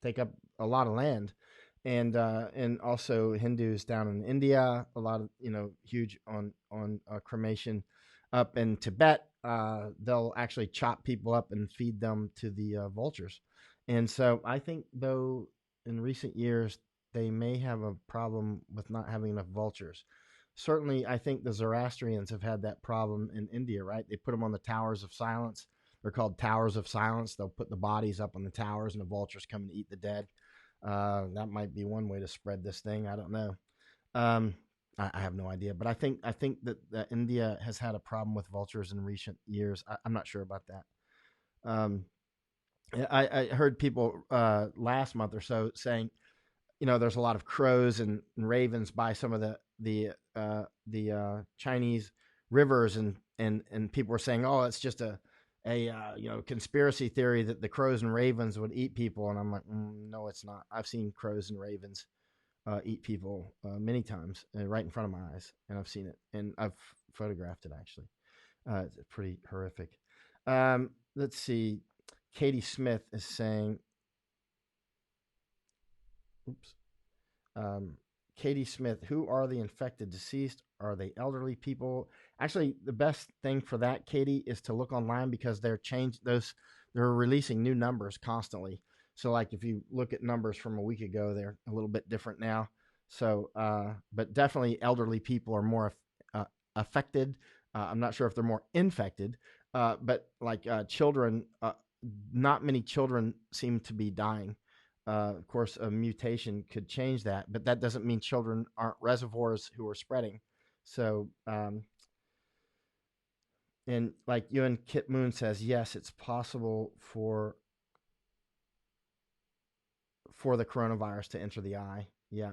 take up a lot of land. And also Hindus down in India, a lot of, huge on cremation. Up in Tibet, they'll actually chop people up and feed them to the vultures. And so I think, though, in recent years, they may have a problem with not having enough vultures. Certainly, I think the Zoroastrians have had that problem in India, right? They put them on the towers of silence. They're called towers of silence. They'll put the bodies up on the towers and the vultures come and eat the dead. That might be one way to spread this thing. I don't know. I have no idea, but I think that India has had a problem with vultures in recent years. I'm not sure about that. I heard people last month or so saying, there's a lot of crows and ravens by some of the Chinese rivers, and people were saying, oh, it's just a conspiracy theory that the crows and ravens would eat people, and I'm like, no, it's not. I've seen crows and ravens eat people many times right in front of my eyes, and I've seen it, and I've photographed it actually. It's pretty horrific. Let's see. Katie Smith is saying, Katie Smith, who are the infected deceased? Are they elderly people? Actually, the best thing for that, Katie, is to look online because they're releasing new numbers constantly. So like if you look at numbers from a week ago, they're a little bit different now. So, but definitely elderly people are more affected. I'm not sure if they're more infected, but like children, not many children seem to be dying. Of course, a mutation could change that, but that doesn't mean children aren't reservoirs who are spreading. So, and like Ewan Kit Moon says, yes, it's possible for the coronavirus to enter the eye. Yeah.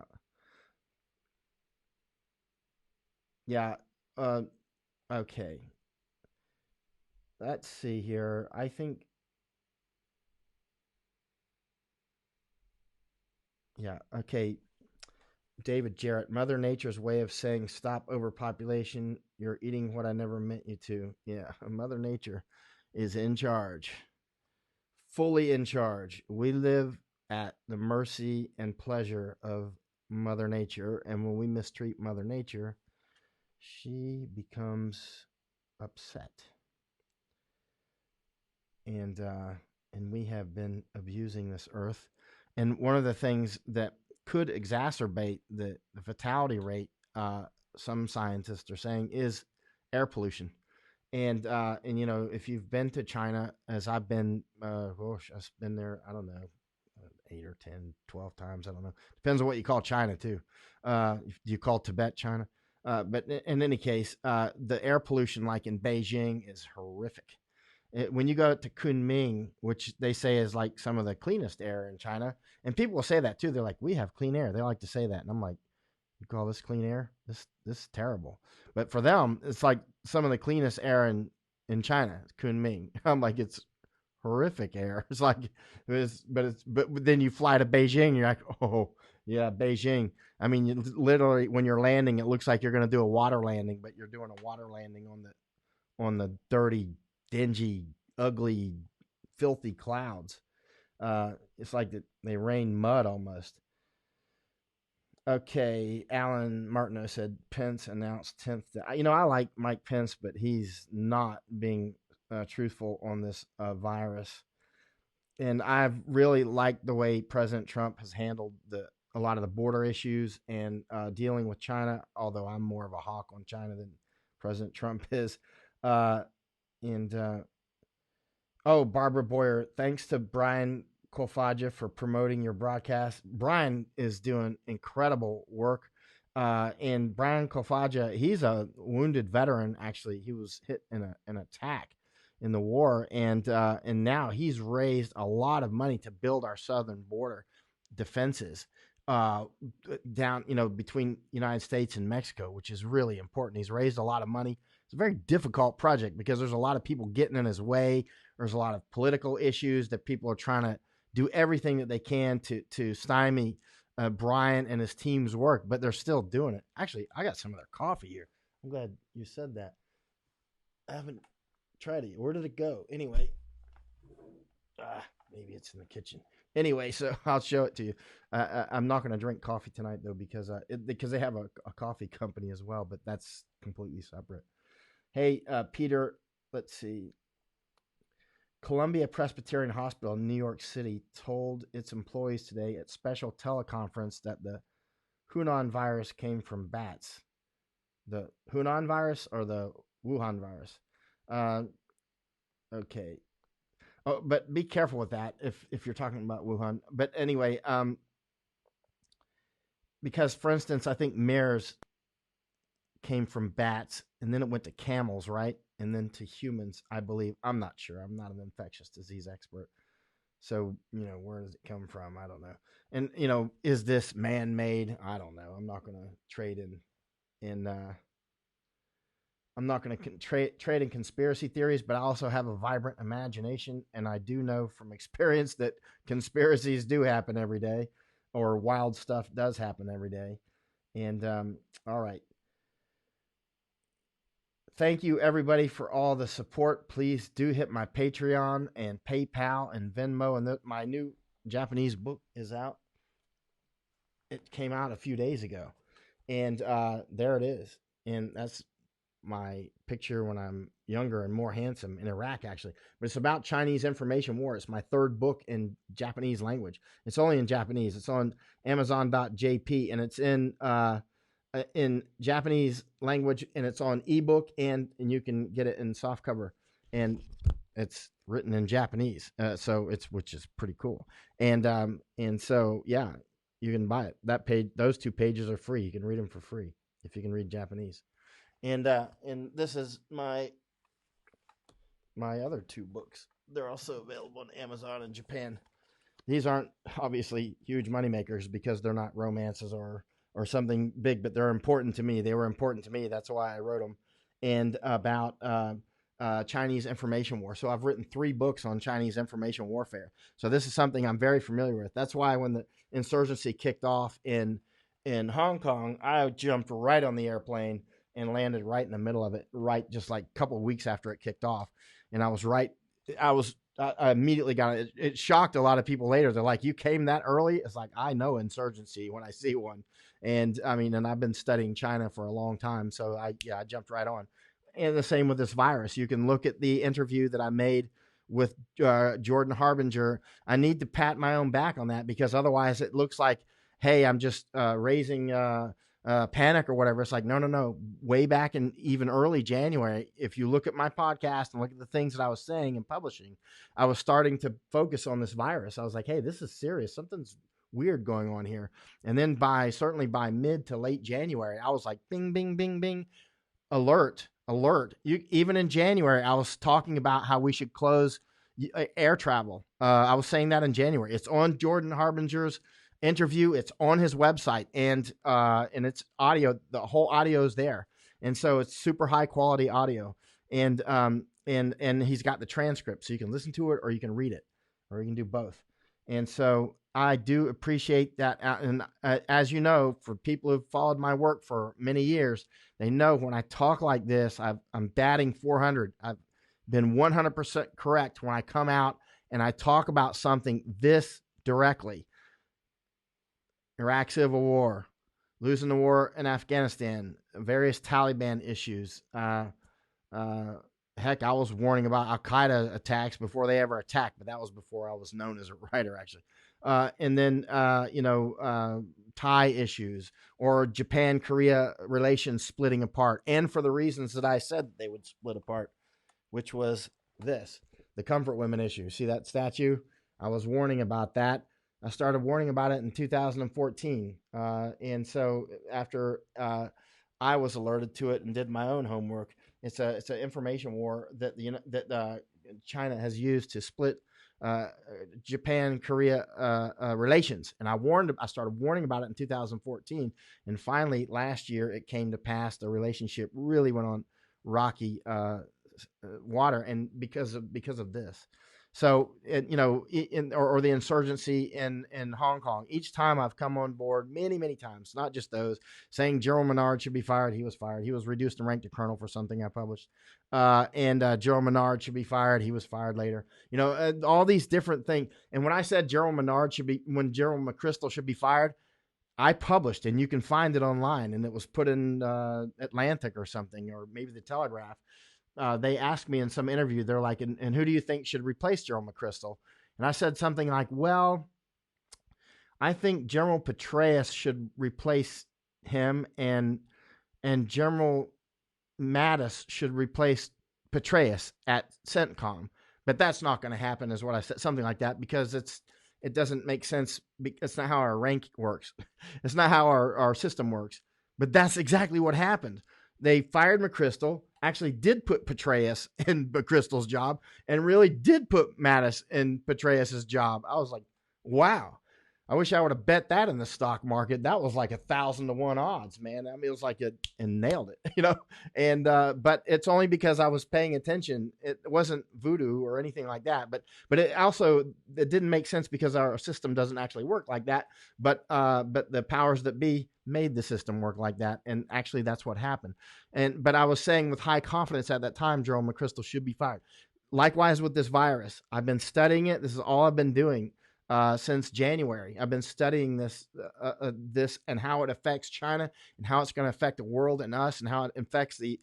Yeah. Okay. Let's see here. I think, yeah. Okay. David Jarrett, Mother Nature's way of saying stop overpopulation. You're eating what I never meant you to. Yeah. Mother Nature is in charge, fully in charge. We live at the mercy and pleasure of Mother Nature. And when we mistreat Mother Nature, she becomes upset. And we have been abusing this earth. And one of the things that could exacerbate the fatality rate, some scientists are saying, is air pollution. And if you've been to China, as I've been, I've been there, I don't know, 8 or 10, 12 times. I don't know. Depends on what you call China too. Do you call Tibet China? But in any case, the air pollution, like in Beijing, is horrific. When you go to Kunming, which they say is like some of the cleanest air in China, and people will say that too. They're like, we have clean air. They like to say that. And I'm like, you call this clean air? This is terrible. But for them, it's like some of the cleanest air in China, Kunming. I'm like, it's horrific air. It's like, but then you fly to Beijing, you're like, oh yeah, Beijing. I mean, literally when you're landing, it looks like you're going to do a water landing, but you're doing a water landing on the dirty, dingy, ugly, filthy clouds. It's like they rain mud almost. Okay, Alan Martineau said Pence announced 10th. I like Mike Pence, but he's not being truthful on this virus. And I've really liked the way President Trump has handled the a lot of the border issues and dealing with China, although I'm more of a hawk on China than President Trump is. And Barbara Boyer, thanks to Brian Kolfaja for promoting your broadcast. Brian is doing incredible work. And Brian Kolfaja, he's a wounded veteran. Actually, he was hit in an attack in the war, and now he's raised a lot of money to build our southern border defenses down, between United States and Mexico, which is really important. He's raised a lot of money. It's a very difficult project because there's a lot of people getting in his way. There's a lot of political issues that people are trying to do everything that they can to stymie Brian and his team's work, but they're still doing it. Actually, I got some of their coffee here. I'm glad you said that. I haven't tried it. Where did it go? Anyway, maybe it's in the kitchen. Anyway, so I'll show it to you. I'm not going to drink coffee tonight, though, because they have a coffee company as well, but that's completely separate. Hey, Peter, let's see. Columbia Presbyterian Hospital in New York City told its employees today at special teleconference that the Hunan virus came from bats. The Hunan virus or the Wuhan virus? Okay. Oh, but be careful with that if you're talking about Wuhan. But anyway, because, for instance, I think MERS came from bats, and then it went to camels, right? And then to humans, I believe. I'm not sure. I'm not an infectious disease expert. So, where does it come from? I don't know. And, is this man-made? I don't know. I'm not going to trade I'm not going to trade in conspiracy theories, but I also have a vibrant imagination, and I do know from experience that conspiracies do happen every day, or wild stuff does happen every day. And, all right. Thank you, everybody, for all the support. Please do hit my Patreon and PayPal and Venmo. And my new Japanese book is out. It came out a few days ago. And there it is. And that's my picture when I'm younger and more handsome in Iraq, actually. But it's about Chinese information war. It's my third book in Japanese language. It's only in Japanese. It's on Amazon.jp, and it's in Japanese language, and it's on ebook, and you can get it in softcover, and it's written in Japanese. Which is pretty cool. And so, yeah, you can buy it. That page, those 2 pages are free. You can read them for free if you can read Japanese. And this is my other 2 books. They're also available on Amazon in Japan. These aren't obviously huge money makers because they're not romances or something big, but they're important to me. They were important to me. That's why I wrote them. And about Chinese information war. So I've written 3 books on Chinese information warfare. So this is something I'm very familiar with. That's why when the insurgency kicked off in Hong Kong, I jumped right on the airplane and landed right in the middle of it, right just like a couple of weeks after it kicked off. And I immediately got it. It shocked a lot of people later. They're like, "You came that early?" It's like, I know insurgency when I see one. And and I've been studying China for a long time. So I jumped right on. And the same with this virus. You can look at the interview that I made with Jordan Harbinger. I need to pat my own back on that because otherwise it looks like, hey, I'm just raising panic or whatever. It's like, no. Way back in even early January, if you look at my podcast and look at the things that I was saying and publishing, I was starting to focus on this virus. I was like, hey, this is serious. Something's weird going on here. And then certainly by mid to late January, I was like, bing, bing, bing, bing, alert. Even in January, I was talking about how we should close air travel. I was saying that in January. It's on Jordan Harbinger's interview. It's on his website, and it's audio. The whole audio is there, and so it's super high quality audio. And he's got the transcript, so you can listen to it or you can read it, or you can do both. And so I do appreciate that. And as you know, for people who've followed my work for many years, they know when I talk like this, I'm batting 400. I've been 100% correct when I come out and I talk about something this directly. Iraq civil war, losing the war in Afghanistan, various Taliban issues. Heck, I was warning about Al-Qaeda attacks before they ever attacked, but that was before I was known as a writer, actually. And then, Thai issues or Japan-Korea relations splitting apart, and for the reasons that I said they would split apart, which was the comfort women issue. See that statue? I was warning about that. I started warning about it in 2014. And so after I was alerted to it and did my own homework, it's an information war that China has used to split Japan-Korea relations. And I started warning about it in 2014. And finally, last year, it came to pass. The relationship really went on rocky water, and because of this. So, or the insurgency in Hong Kong. Each time I've come on board, many times, not just those, saying General Menard should be fired. He was fired. He was reduced and ranked to colonel for something I published. And General Menard should be fired. He was fired later. All these different things. And when I said General McChrystal should be fired, I published, and you can find it online, and it was put in Atlantic or something, or maybe the Telegraph. They asked me in some interview, they're like, and who do you think should replace General McChrystal? And I said something like, well, I think General Petraeus should replace him, and General Mattis should replace Petraeus at CENTCOM. But that's not going to happen, is what I said, something like that, because it doesn't make sense. It's not how our rank works. It's not how our system works. But that's exactly what happened. They fired McChrystal, actually did put Petraeus in McChrystal's job, and really did put Mattis in Petraeus's job. I was like, wow. I wish I would have bet that in the stock market. That was like 1,000 to 1 odds, man. I mean, it was like and nailed it, And but it's only because I was paying attention. It wasn't voodoo or anything like that. But it didn't make sense because our system doesn't actually work like that. But the powers that be made the system work like that, and actually that's what happened. But I was saying with high confidence at that time, General McChrystal should be fired. Likewise with this virus, I've been studying it. This is all I've been doing. Since January, I've been studying this and how it affects China, and how it's going to affect the world and us, and how it affects the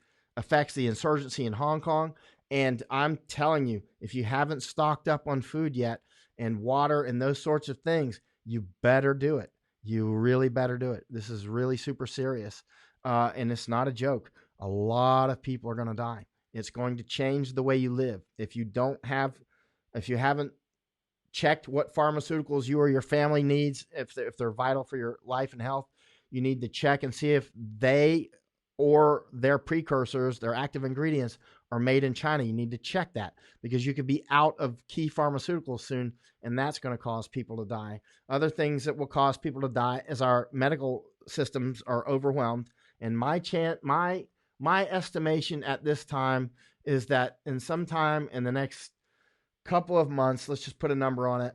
insurgency in Hong Kong. And I'm telling you, if you haven't stocked up on food yet, and water and those sorts of things, you better do it. You really better do it. This is really super serious, and it's not a joke. A lot of people are going to die. It's going to change the way you live. If you haven't checked what pharmaceuticals you or your family needs, if they're vital for your life and health, you need to check and see if they or their precursors, their active ingredients, are made in China. You need to check that, because you could be out of key pharmaceuticals soon, and that's going to cause people to die. Other things that will cause people to die is our medical systems are overwhelmed. And my estimation at this time is that in some time in the next couple of months, let's just put a number on it,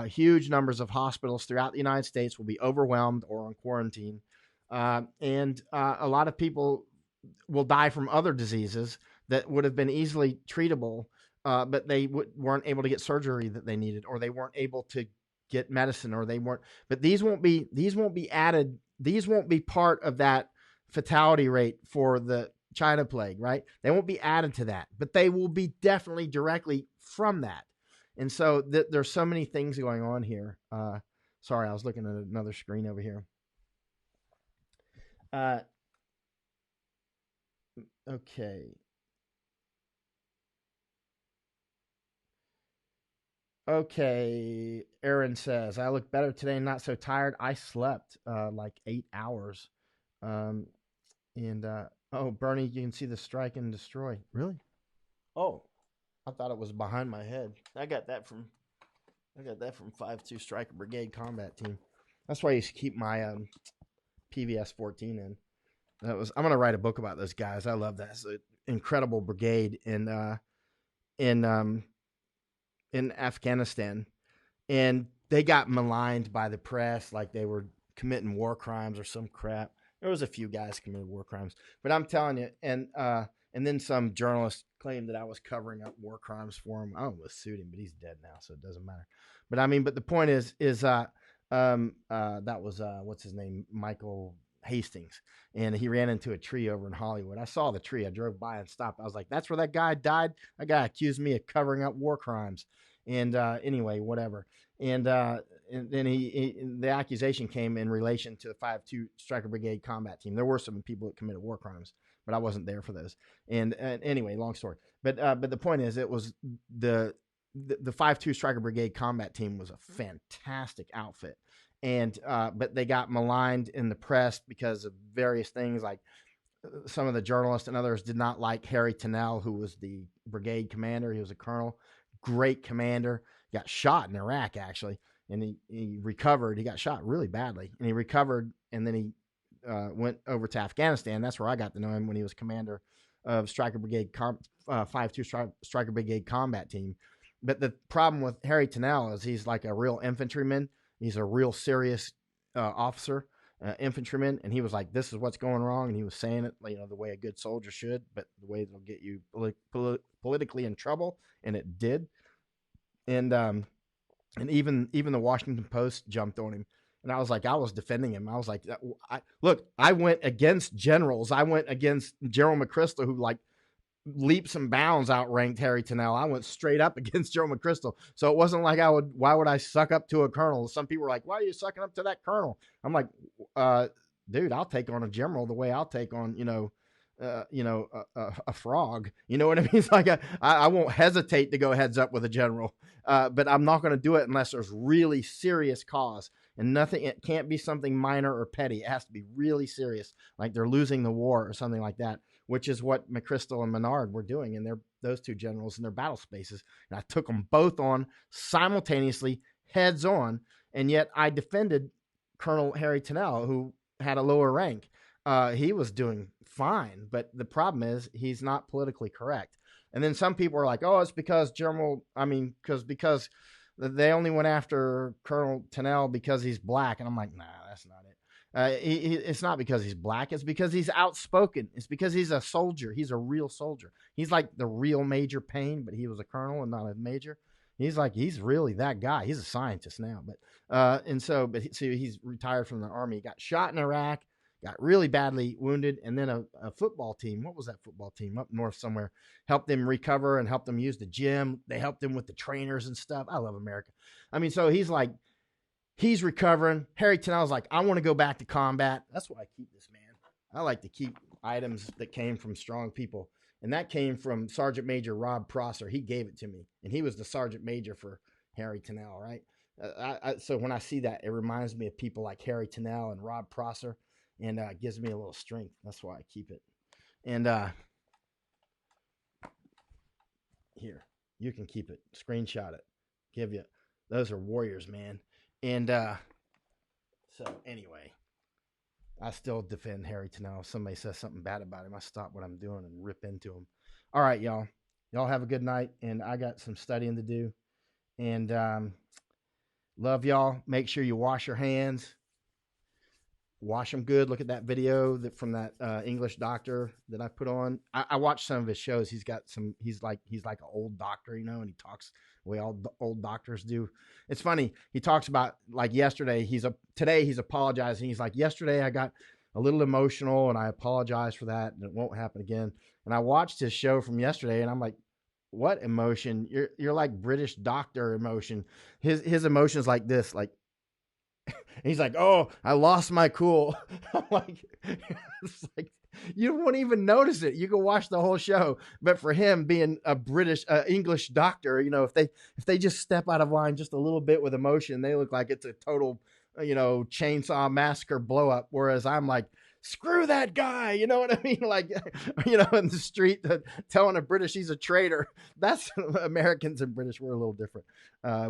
huge numbers of hospitals throughout the United States will be overwhelmed or on quarantine. And a lot of people will die from other diseases that would have been easily treatable, but they weren't able to get surgery that they needed, or they weren't able to get medicine, or they weren't. But these won't be added. These won't be part of that fatality rate for the China plague, right? They won't be added to that, but they will be definitely directly from that. And so there's so many things going on here. Sorry, I was looking at another screen over here. Okay. Aaron says, I look better today, not so tired. I slept like 8 hours. Bernie, you can see the strike and destroy. Really? Oh, I thought it was behind my head. I got that from 5-2 Striker Brigade Combat Team. That's why I used to keep my PVS 14 in. I'm gonna write a book about those guys. I love that. It's an incredible brigade in Afghanistan, and they got maligned by the press like they were committing war crimes or some crap. There was a few guys committing war crimes, but I'm telling you, and then some journalist claimed that I was covering up war crimes for him. I almost sued him, but he's dead now, so it doesn't matter. But the point is that was what's his name, Michael Hastings, and he ran into a tree over in Hollywood. I saw the tree. I drove by and stopped. I was like, that's where that guy died. That guy accused me of covering up war crimes. And anyway, whatever. And and then the accusation came in relation to the 5-2 Striker Brigade combat team. There were some people that committed war crimes, but I wasn't there for those. And anyway, long story. But the point is, it was the 5-2 Striker Brigade combat team was a fantastic outfit. And but they got maligned in the press because of various things, like some of the journalists and others did not like Harry Tennell, who was the brigade commander. He was a colonel, great commander. Got shot in Iraq, actually, and he recovered. He got shot really badly, and he recovered, and then he went over to Afghanistan. That's where I got to know him, when he was commander of Striker Brigade 5-2 Striker Brigade combat team. But the problem with Harry Tennell is he's like a real infantryman. He's a real serious officer, infantryman, and he was like, "This is what's going wrong," and he was saying it, the way a good soldier should, but the way it'll get you politically in trouble, and it did. And even the Washington Post jumped on him, and I was defending him. I was like, I went against generals. I went against General McChrystal, who like leaps and bounds outranked Harry Tennell. I went straight up against General McChrystal. So it wasn't like why would I suck up to a colonel? Some people were like, why are you sucking up to that colonel? I'm like, dude, I'll take on a general the way I'll take on, a frog. You know what I mean? It's like I won't hesitate to go heads up with a general, but I'm not going to do it unless there's really serious cause. And nothing, it can't be something minor or petty. It has to be really serious, like they're losing the war or something like that, which is what McChrystal and Menard were doing in those two generals in their battle spaces. And I took them both on simultaneously, heads on, and yet I defended Colonel Harry Tennell, who had a lower rank. He was doing fine, but the problem is he's not politically correct. And then some people are like, oh, it's because because they only went after Colonel Tennell because he's black. And I'm like, nah, that's not it. It's not because he's black. It's because he's outspoken. It's because he's a soldier. He's a real soldier. He's like the real Major Payne, but he was a colonel and not a major. He's really that guy. He's a scientist now, but he's retired from the army. He got shot in Iraq, got really badly wounded, and then a football team. What was that football team up north somewhere? Helped him recover and helped him use the gym. They helped him with the trainers and stuff. I love America. So he's recovering. Harry Tennell's like, I want to go back to combat. That's why I keep this, man. I like to keep items that came from strong people. And that came from Sergeant Major Rob Prosser. He gave it to me. And he was the Sergeant Major for Harry Tennell, right? So when I see that, it reminds me of people like Harry Tennell and Rob Prosser. And it gives me a little strength. That's why I keep it. And here, you can keep it. Screenshot it. Those are warriors, man. And so anyway, I still defend Harry Tennell. If somebody says something bad about him, I stop what I'm doing and rip into him. All right, y'all. Y'all have a good night. And I got some studying to do. And love y'all. Make sure you wash your hands. Wash them good. Look at that video from that English doctor that I put on. I watched some of his shows. He's like an old doctor, and he talks the way all old doctors do. It's funny. He talks about like yesterday. Today he's apologizing. He's like, yesterday I got a little emotional and I apologize for that, and it won't happen again. And I watched his show from yesterday, and I'm like, what emotion? You're like British doctor emotion. His emotion is like this, like. He's like, oh, I lost my cool. I'm like, it's like, you won't even notice it. You can watch the whole show. But for him being a British, English doctor, if they just step out of line just a little bit with emotion, they look like it's a total, chainsaw massacre blow up. Whereas I'm like, screw that guy. You know what I mean? Like, in the street telling a British he's a traitor. That's Americans and British. We're a little different.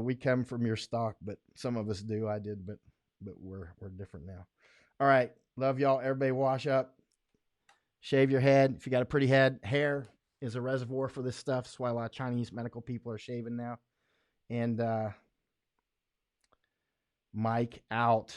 We come from your stock, but some of us do. I did, but we're different now. All right. Love y'all. Everybody wash up, shave your head. If you got a pretty head, hair is a reservoir for this stuff. That's why a lot of Chinese medical people are shaving now. And Mike out.